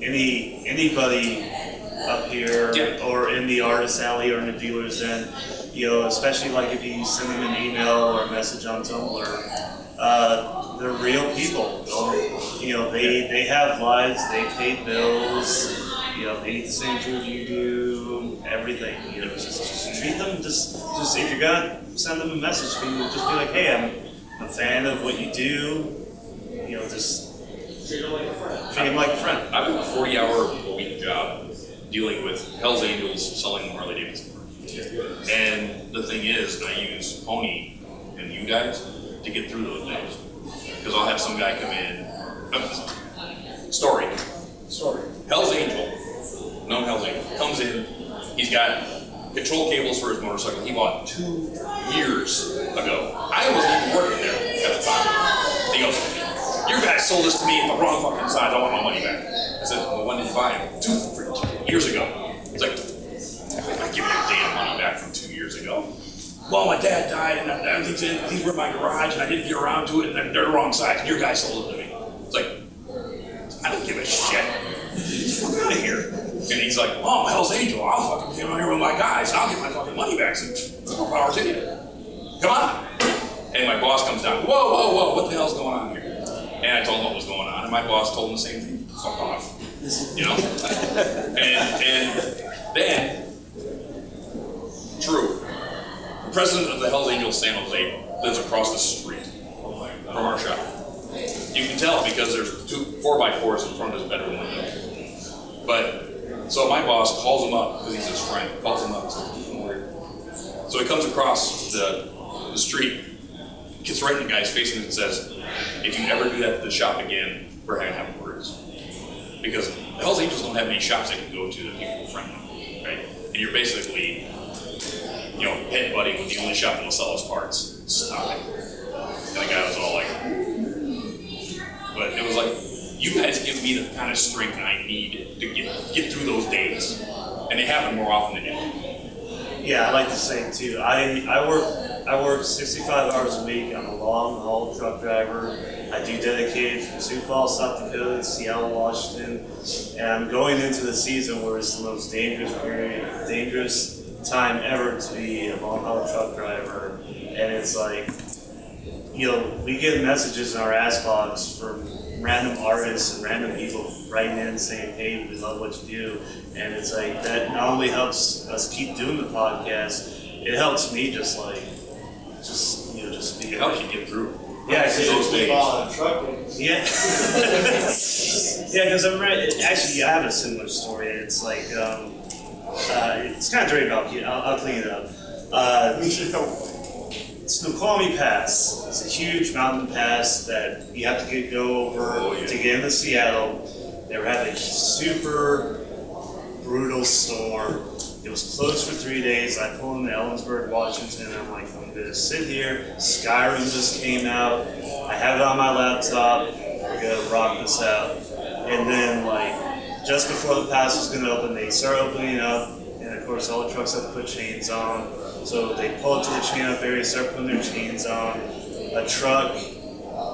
anybody up here or in the artist alley or in the dealer's den. Especially like if you send them an email or a message on Tumblr, they're real people. They have lives, they pay bills, they eat the same food you do, everything. Just treat them just if you're gonna send them a message, just be like, hey, I'm a fan of what you do. Just treat them like a friend. Treat them like a friend. I've got a 40-hour-a-week job dealing with Hell's Angels selling Harley Davidson. And the thing is, I use Pony and you guys to get through those days. Because I'll have some guy come in. Story. Hell's Angel, known Hell's Angel, comes in. He's got control cables for his motorcycle. He bought 2 years ago. I wasn't even working there at the time. He goes, "You guys sold this to me at the wrong fucking size. I want my money back." I said, "Well, when did you buy it?" 2 years ago. It's like, I'm not giving you damn money back from 2 years ago. Well, my dad died, and these were in my garage, and I didn't get around to it, and they're the wrong size, and your guy sold it to me. It's like, I don't give a shit. Get out of here. And he's like, "Oh, Hell's Angel, I'll fucking come out here with my guys, and I'll get my fucking money back." So, more power to you. Come on. And my boss comes down, whoa, what the hell's going on here? And I told him what was going on, and my boss told him the same thing. Fuck off. And then, true. The president of the Hells Angels San Jose lives across the street from our shop. You can tell because there's 2 4x4s in front of his bedroom window. But, so my boss calls him up, because he's his friend, calls him up and says, "Don't worry." So he comes across the street, gets right in the guy's face and says, "If you ever do that to the shop again, we're going to have words." Because the Hells Angels don't have any shops they can go to that people friend them, right? And you're basically, headbutting with the only shop that will sell us parts. Stop it. And the guy was all like, but it was like, you guys give me the kind of strength I need to get through those days. And they happen more often than you think. Yeah, I like to say too. I work 65 hours a week. I'm a long haul truck driver. I do dedicated from Sioux Falls, South Dakota, to Seattle, Washington, and I'm going into the season where it's the most dangerous time ever to be a long haul truck driver. And it's like, we get messages in our ass box from random artists and random people writing in saying, hey, we love what you do. And it's like, that not only helps us keep doing the podcast, it helps me just be. It helps you get through. Yeah, those days. Yeah. Yeah, because I'm right. Actually, I have a similar story. It's like, it's kind of dirty, but I'll clean it up. It's Snoqualmie Pass. It's a huge mountain pass that you have to go over to get into Seattle. They were having a super brutal storm. It was closed for 3 days. I pulled into Ellensburg, Washington. I'm like, I'm gonna sit here. Skyrim just came out. I have it on my laptop. We're gonna rock this out. And then, like, just before the pass was gonna open, they start opening up, and of course, all the trucks have to put chains on. So they pull up to the chain up area, start putting their chains on. A truck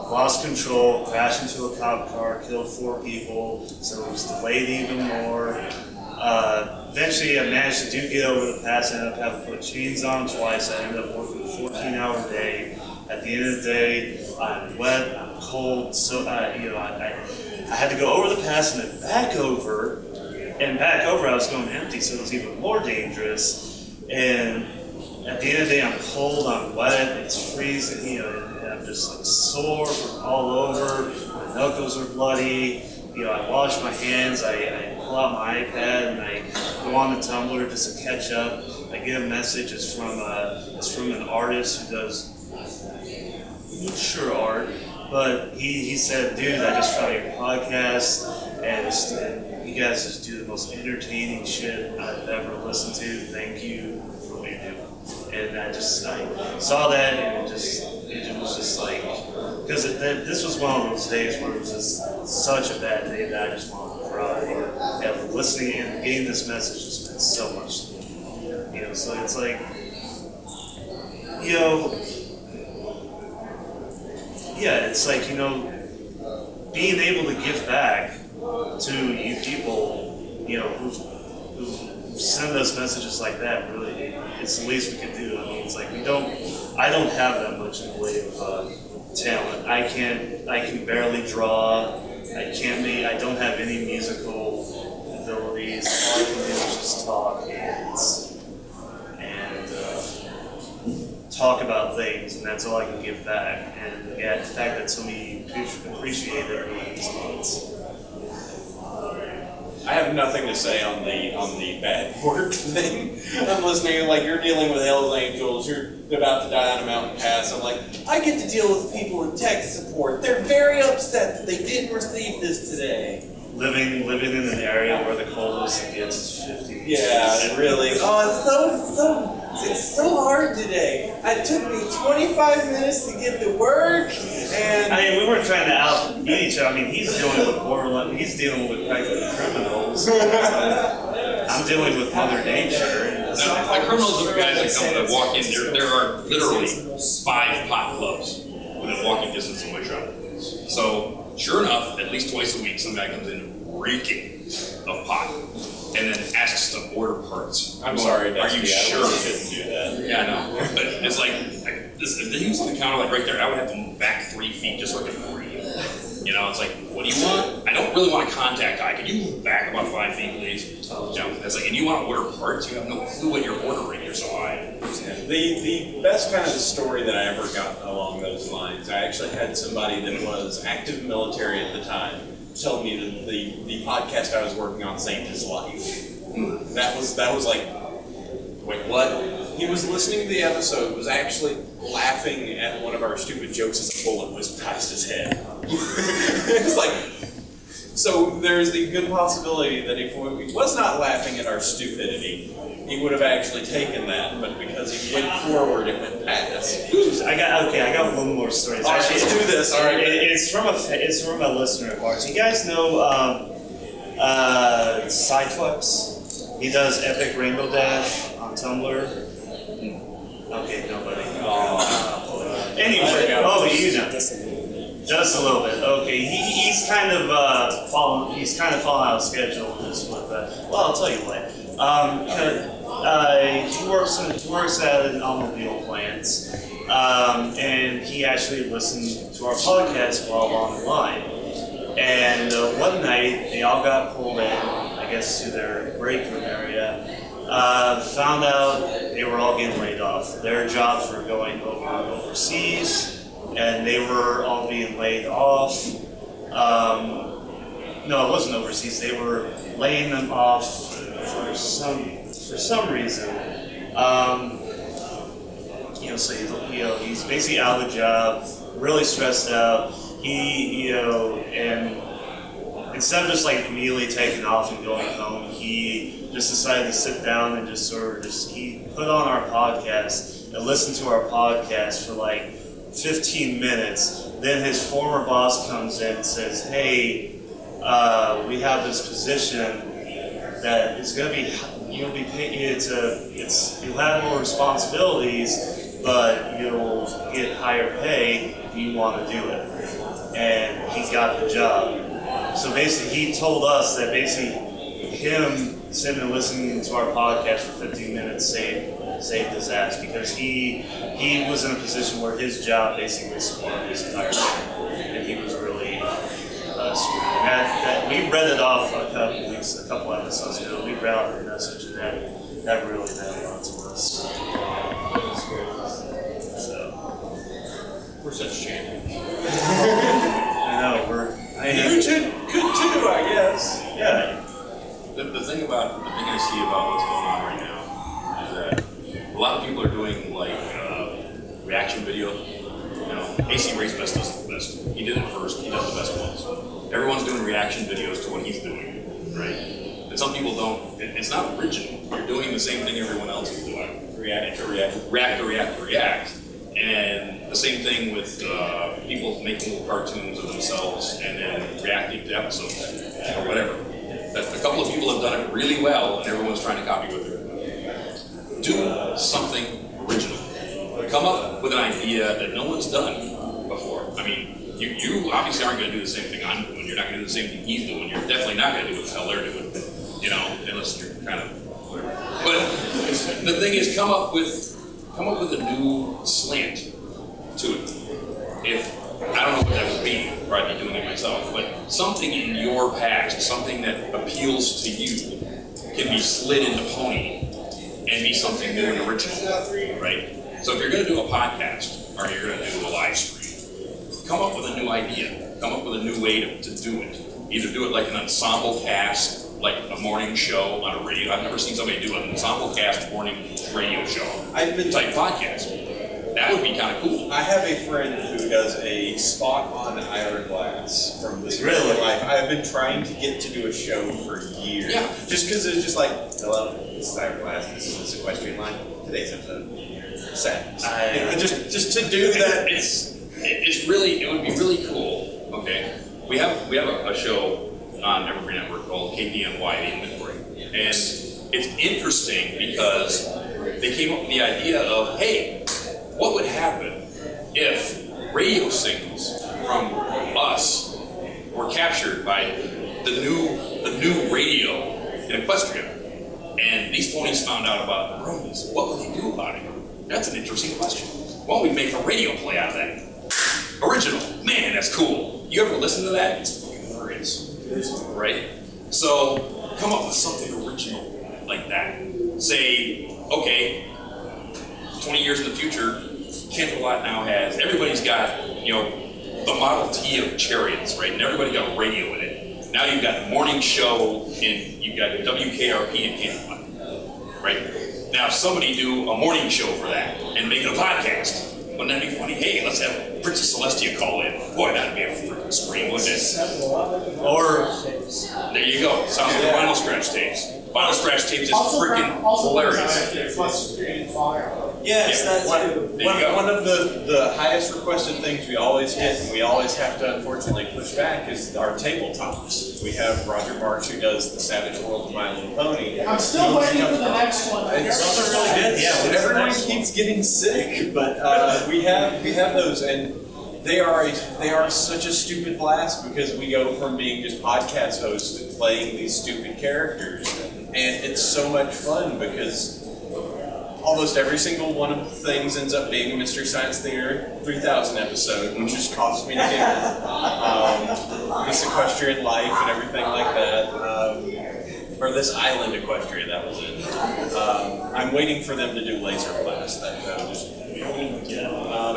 lost control, crashed into a cop car, killed 4 people. So it was delayed even more. Eventually, I managed to get over the pass. I ended up having to put chains on twice. I ended up working a 14-hour day. At the end of the day, I'm wet, I'm cold. So I had to go over the pass and then back over. And back over, I was going empty, so it was even more dangerous. And at the end of the day, I'm cold, I'm wet, it's freezing, and I'm just like sore from all over. My knuckles are bloody. I wash my hands, I pull out my iPad and I go on the Tumblr just to catch up. I get a message, it's from an artist who does miniature art, but he said, dude, I just found your podcast and you guys just do the most entertaining shit I've ever listened to. Thank you for what you do. And I saw that and it was just like, because this was one of those days where it was just such a bad day that I just wanted to cry. And listening and getting this message just meant so much to me. So it's like, yeah, it's like, being able to give back to you people, who send us messages like that, really, it's the least we can do. I mean, it's like I don't have that much in the way of talent. I can barely draw. I don't have any musical abilities. All I can do is just talk and talk about things, and that's all I can give back. And the fact that so many appreciate it means lots. I have nothing to say on the bad work thing. I'm listening, like, you're dealing with Hell's Angels, you're about to die on a mountain pass. I'm like, I get to deal with people in tech support. They're very upset that they didn't receive this today. Living in an area where the coldest it gets is 50. Yeah, really. Oh, it's so hard today. It took me 25 minutes to get to work, and I mean, we weren't trying to out-beat each other. I mean, he's dealing with borderline. He's dealing with practically criminals. I'm dealing with Mother Nature. Now, like criminals are the guys that come that walk in. There are literally 5 pot clubs within walking distance of my shop. So, sure enough, at least twice a week, some guy comes in reeking of pot, and then asks to order parts. I'm sorry, are you sure? I shouldn't do that. Yeah, I know. But it's like he was on the counter, like right there. I would have to move back 3 feet just so I could breathe. It's like, what do you want? I don't really want a contact eye. Can you move back about 5 feet, please? It's like, and you want to order parts? You have no clue what you're ordering. You're so high. The best kind of story that I ever got along those lines, I actually had somebody that was active military at the time tell me that the podcast I was working on saved his life. That was like, wait, what? He was listening to the episode, was actually laughing at one of our stupid jokes as a bullet whizzed past his head. It's like, so there's the good possibility that if he was not laughing at our stupidity, he would have actually taken that, but because he went forward, it went past. I got one more story. All right, let's do this. All right. It's from a listener of ours. You guys know Sideflex? He does Epic Rainbow Dash on Tumblr. Okay, nobody. Anyway, you know, just a little bit. Okay, he's kind of fallen out of schedule with this. Well, I'll tell you what. He works at an automobile plant, and he actually listened to our podcast while on the line. And one night, they all got pulled in, I guess, to their break room area. Found out they were all getting laid off. Their jobs were going overseas, and they were all being laid off. No, it wasn't overseas. They were laying them off for some reason. So he's basically out of the job, really stressed out. And instead of just like immediately taking off and going home, he just decided to sit down and he put on our podcast and listened to our podcast for like 15 minutes. Then his former boss comes in and says, "Hey, we have this position that is going to be, you'll be paid, you'll have more responsibilities, but you'll get higher pay if you want to do it." And he got the job. So basically, he told us that basically him sitting and listening to our podcast for 15 minutes saved his ass, because he was in a position where his job basically supported his entire family, and he was really screwed. And we read it off a couple episodes ago. We read off the message, and that really meant a lot to us. So We're such champions. I know You two could too, I guess. yeah. The thing I see about what's going on right now is that a lot of people are doing like reaction video. AC Race Best does the best. He did it first. He does the best ones. Everyone's doing reaction videos to what he's doing, right? And some people don't. It's not original. You're doing the same thing everyone else is doing. React to react. And the same thing with people making little cartoons of themselves and then reacting to episodes or whatever. A couple of people have done it really well, and everyone's trying to copy what they're doing. Do something original. Come up with an idea that no one's done before. I mean, you obviously aren't going to do the same thing I'm doing. You're not going to do the same thing he's doing. You're definitely not going to do what the hell they're doing. Unless you're kind of whatever. But the thing is, come up with a new slant to it. I don't know what that would be, or I'd be doing it myself, but something in your past, something that appeals to you, can be slid into Pony and be something new and original, right? So if you're going to do a podcast, or you're going to do a live stream, come up with a new idea, come up with a new way to do it. Either do it like an ensemble cast, like a morning show on a radio. I've never seen somebody do an ensemble cast morning radio show type podcast. That would be kind of cool. I have a friend who does a spot on Hourglass from This Really Life. I've been trying to get to do a show for years. Yeah. Just because it's just like, hello, this is Hourglass, this is this equestrian line. Today's episode. Sad. Just to do that. It would be really cool. Okay. We have a show on Evergreen Network called KPNY, The Inventory. And it's interesting because they came up with the idea of, hey, what would happen if radio signals from us were captured by the new radio in Equestria, and these ponies found out about the Bronyville? What would they do about it? That's an interesting question. Why don't we make a radio play out of that? Original. Man, that's cool. You ever listen to that? It's fucking hilarious. Right? So, come up with something original like that. Say, okay, 20 years in the future, Canterlot now has, everybody's got, the Model T of chariots, right? And everybody got a radio in it. Now you've got the morning show, and you've got WKRP in Canterlot, right? Now somebody do a morning show for that and make it a podcast. Wouldn't that be funny? Hey, let's have Princess Celestia call in. Boy, that'd be a freaking scream, wouldn't it? Or, there you go. Sounds like vinyl scratch tapes. Vinyl scratch tapes is freaking hilarious. Yes, that's one of the highest requested things we always get, and we always have to unfortunately push back, is our tabletops. We have Roger Marks, who does the Savage World of My Little Pony. I'm still waiting for the next one. It's really good. Yeah, everyone keeps getting sick, but we have those, and they are such a stupid blast, because we go from being just podcast hosts to playing these stupid characters, and it's so much fun because almost every single one of the things ends up being a Mystery Science Theater 3000 episode, which just causes me to giggle. This equestrian life and everything like that. Or this island equestria, that was it. I'm waiting for them to do Laser Blast.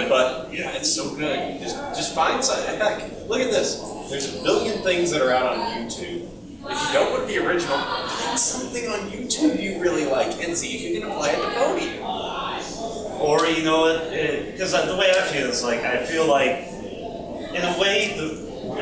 But yeah, it's so good. Just find something. Heck, look at this. There's a billion things that are out on YouTube. If you don't want the original, find something on YouTube you really like and see if you can apply it to Pony. Or, you know what, because the way I feel is like, I feel like, in a way,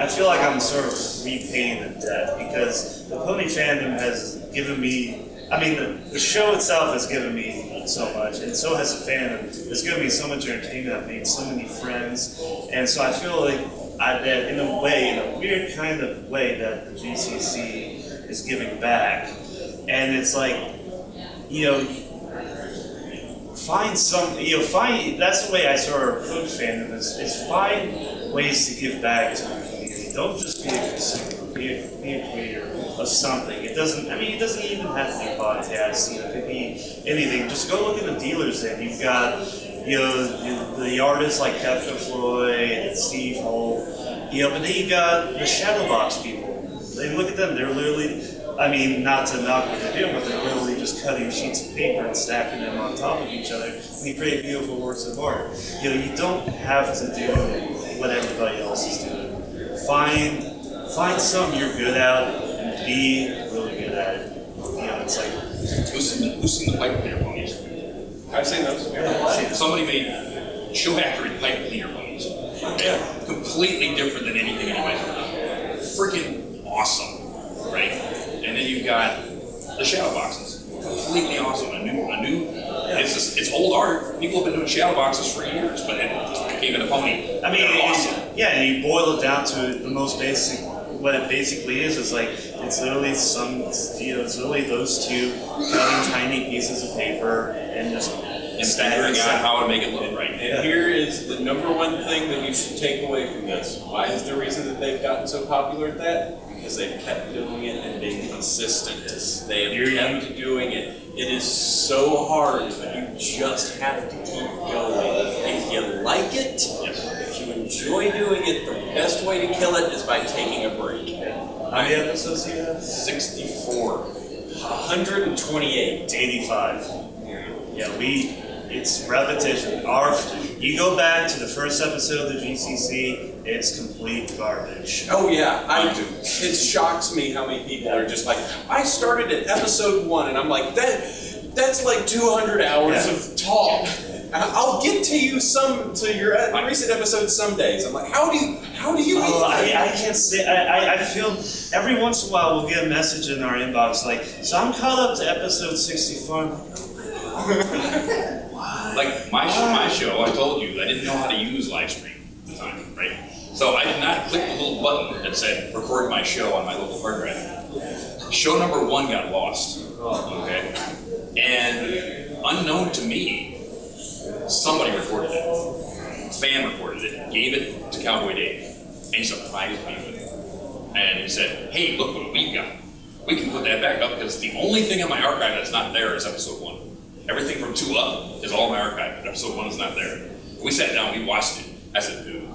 I feel like I'm sort of repaying the debt, because the Pony fandom has given me, I mean, the show itself has given me so much, and so has the fandom. It's given me so much entertainment, I've made so many friends, and so I feel like that in a way, in a weird kind of way, that the GCC is giving back. And it's like, you know, that's the way I sort of approach fandom, is find ways to give back to the community. Don't just be a consumer, be a creator of something. It doesn't even have to be podcasts, you know, it could be anything. Just go look at the dealers then. You've got, you know, the artists like Captain Floyd and Steve Holt, you know, but then you got the Shadowbox people. And look at them, they're literally, I mean, not to knock what they're doing, but they're literally just cutting sheets of paper and stacking them on top of each other, and you create beautiful works of art. You know, you don't have to do what everybody else is doing. Find something you're good at and be really good at it. You know, it's like, Who's seen the pipe cleaner ponies? I've seen those. Somebody made show accurate pipe cleaner ponies. Yeah. Completely different than anything anybody's ever done. Freaking awesome, right? And then you've got the shadow boxes. Completely awesome. A new. It's old art. People have been doing shadow boxes for years, but it became a pony. I mean, they're awesome. Yeah, and you boil it down to the most basic. What it basically is like it's literally it's literally those two cutting tiny pieces of paper and just figuring out how to make it look right. And here is the number one thing that you should take away from this. Why is the reason that they've gotten so popular at that? Because they've kept doing it and being consistent. They have kept doing it. It is so hard, but you just have to keep going. If you like it, if you enjoy doing it, the best way to kill it is by taking a break. How many episodes do you have? 64. 128. 85. Yeah, it's repetition. You go back to the first episode of the GCC, it's complete garbage. Oh yeah, it shocks me how many people are just like, I started at episode 1 and I'm like, that's like 200 hours of talk. I'll get to your recent episodes some days. I'm like, how do you I can't say, I feel every once in a while we'll get a message in our inbox like, so I'm caught up to episode 64. Like my show, I told you I didn't know how to use live stream at the time, right? So I did not click the little button that said record my show on my local hard drive. Show number 1 got lost. Okay, and unknown to me, somebody recorded it. A fan recorded it, gave it to Cowboy Dave, and he surprised me with it. And he said, "Hey, look what we've got. We can put that back up because the only thing in my archive that's not there is episode 1. Everything from 2 up is all in my archive, but episode 1 is not there." We sat down, we watched it. I said, "Dude,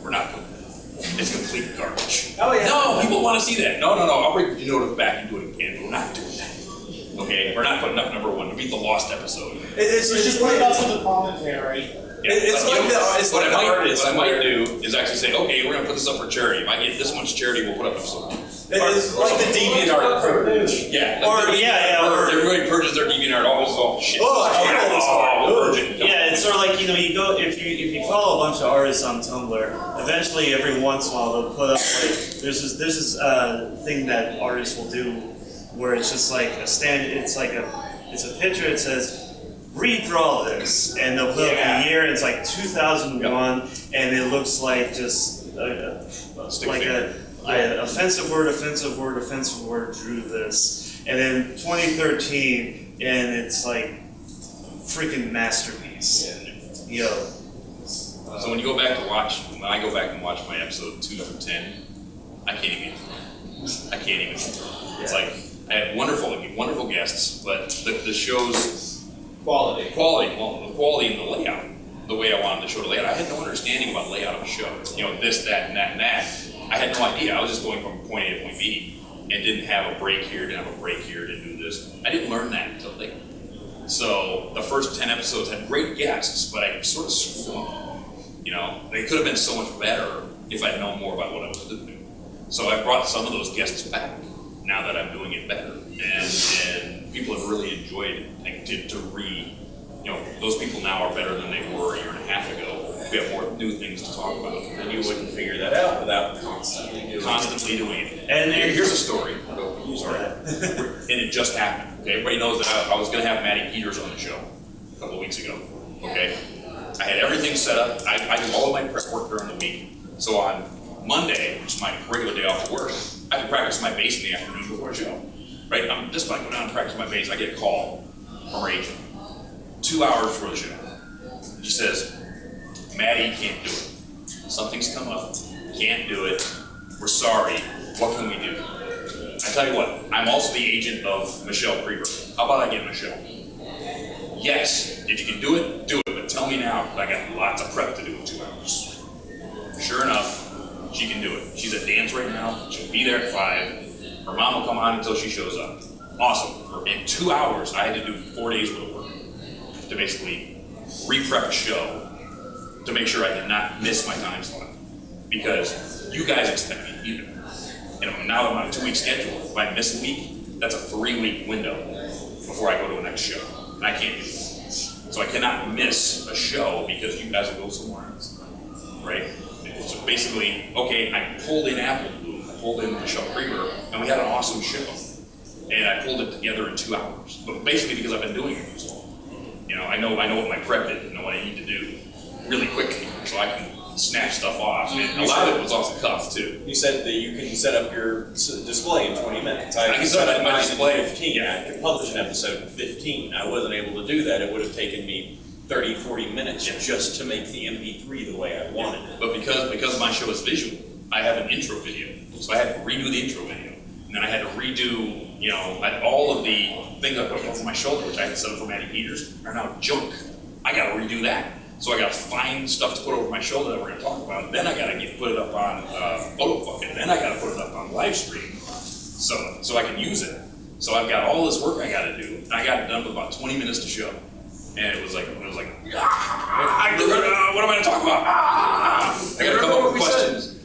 we're not putting that. It's complete garbage." Oh yeah. No, people want to see that. No. I'll bring the note back and do it again. We're not doing that. Okay, we're not putting up number 1 to beat the lost episode. It's just put it up with the commentary. Yeah, what I might do is actually say, okay, we're going to put this up for charity. If I get this much charity, we'll put up episode 1. It's like the DeviantArt purge. Yeah. Or everybody purges their DeviantArt. All shit. Yeah, it's sort of like, you know, you go if you follow a bunch of artists on Tumblr, eventually every once in a while they'll put up like there's this thing that artists will do where it's just like it's a picture. It says redraw this, and they'll put up the year. It's like 2001, and it looks like just like a offensive word drew this, and then 2013, and it's like freaking masterpiece. You know. So when I go back and watch my episode 2 through 10, I can't even. It's like I had wonderful guests, but the show's Quality. The quality and the layout, the way I wanted the show to lay out. I had no understanding about layout of a show. You know, this, that, and that, and that. I had no idea. I was just going from point A to point B and didn't have a break here, didn't have a break here, didn't do this. I didn't learn that until later. So the first 10 episodes had great guests, but I sort of screwed them up. You know, they could have been so much better if I'd known more about what I was doing. So I brought some of those guests back now that I'm doing it better. And people have really enjoyed it. You know, those people now are better than they were a year and a half ago. We have more new things to talk about. And you wouldn't figure that out without constantly doing it. And here's a story. Sorry. And it just happened. Okay, everybody knows that I was going to have Maddie Peters on the show a couple of weeks ago. Okay, I had everything set up. I do all of my prep work during the week. So on Monday, which is my regular day off of work, I can practice my bass in the afternoon before a show. Right? I'm just going to go down and practice my bass. I get a call from her agent 2 hours before the show. She says, Maddie can't do it. Something's come up. Can't do it. We're sorry. What can we do? I tell you what, I'm also the agent of Michelle Krieger. How about I get Michelle? Yes, if you can do it, do it. But tell me now, because I got lots of prep to do in 2 hours. Sure enough, she can do it. She's at dance right now. She'll be there at 5. Her mom will come on until she shows up. Awesome. In 2 hours, I had to do 4 days worth of work to basically re-prep a show to make sure I did not miss my time slot. Because you guys expect me to do it. You know, now I'm on a 2-week schedule. If I miss a week, that's a 3-week window before I go to the next show. And I can't do that. So I cannot miss a show because you guys will go somewhere else. Right? So basically, okay, I pulled in Apple Bloom, I pulled in Michelle Krieger, and we had an awesome show. And I pulled it together in 2 hours. But basically because I've been doing it for so long. You know, I know what my prep is, I know what I need to do really quickly, so I can snap stuff off. And a lot of it was off the cuff too. You said that you can set up your display in 20 minutes. I can set up my display. 15. Yeah. I could publish an episode in 15. I wasn't able to do that. It would have taken me 30, 40 minutes just to make the MP3 the way I wanted it. But because my show is visual, I have an intro video. So I had to redo the intro video. And then I had to redo, you know, all of the things I put over my shoulder, which I had set up for Maddie Peters, are now junk. I gotta redo that. So I gotta find stuff to put over my shoulder that we're gonna talk about. Then I gotta put it up on Photobook, and then I gotta put it up on live stream, so I can use it. So I've got all this work I gotta do. I got it done with about 20 minutes to show, and it was like, what am I gonna talk about? I gotta come up with questions.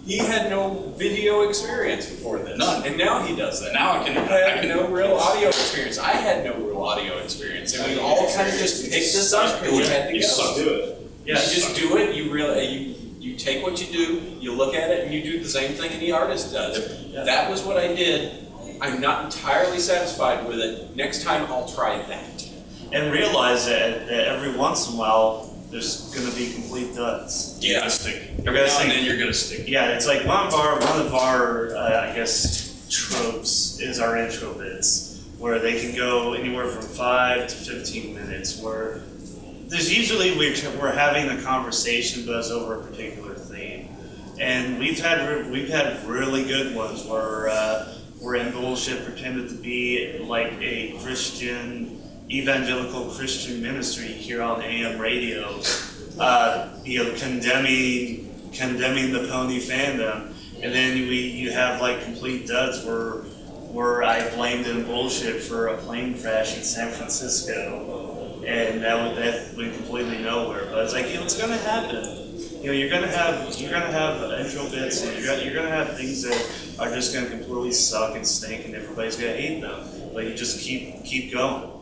He had no video experience before this. None. And now he does that. Now I had no real audio experience. I had no real audio experience. And we all kind of just picked this up and we had to You go. suck. Do it. You just do it, you take what you do, you look at it, and you do the same thing any artist does. That was what I did. I'm not entirely satisfied with it. Next time I'll try that. And realize that every once in a while, there's going to be complete duds. You gotta stick. Every now and then you're gonna stick. Yeah, it's like one of our I guess, tropes is our intro bits, where they can go anywhere from 5 to 15 minutes, where there's usually we're having a conversation, but it's over a particular theme. And we've had really good ones where In Bullshit pretended to be like a Christian, evangelical Christian ministry here on AM radio, condemning the pony fandom, and then you have like complete duds where I blamed In Bullshit for a plane crash in San Francisco, and that went completely nowhere. But it's like, it's gonna happen. You're gonna have intro bits, and you're gonna have things that are just gonna completely suck and stink, and everybody's gonna hate them. But you just keep going.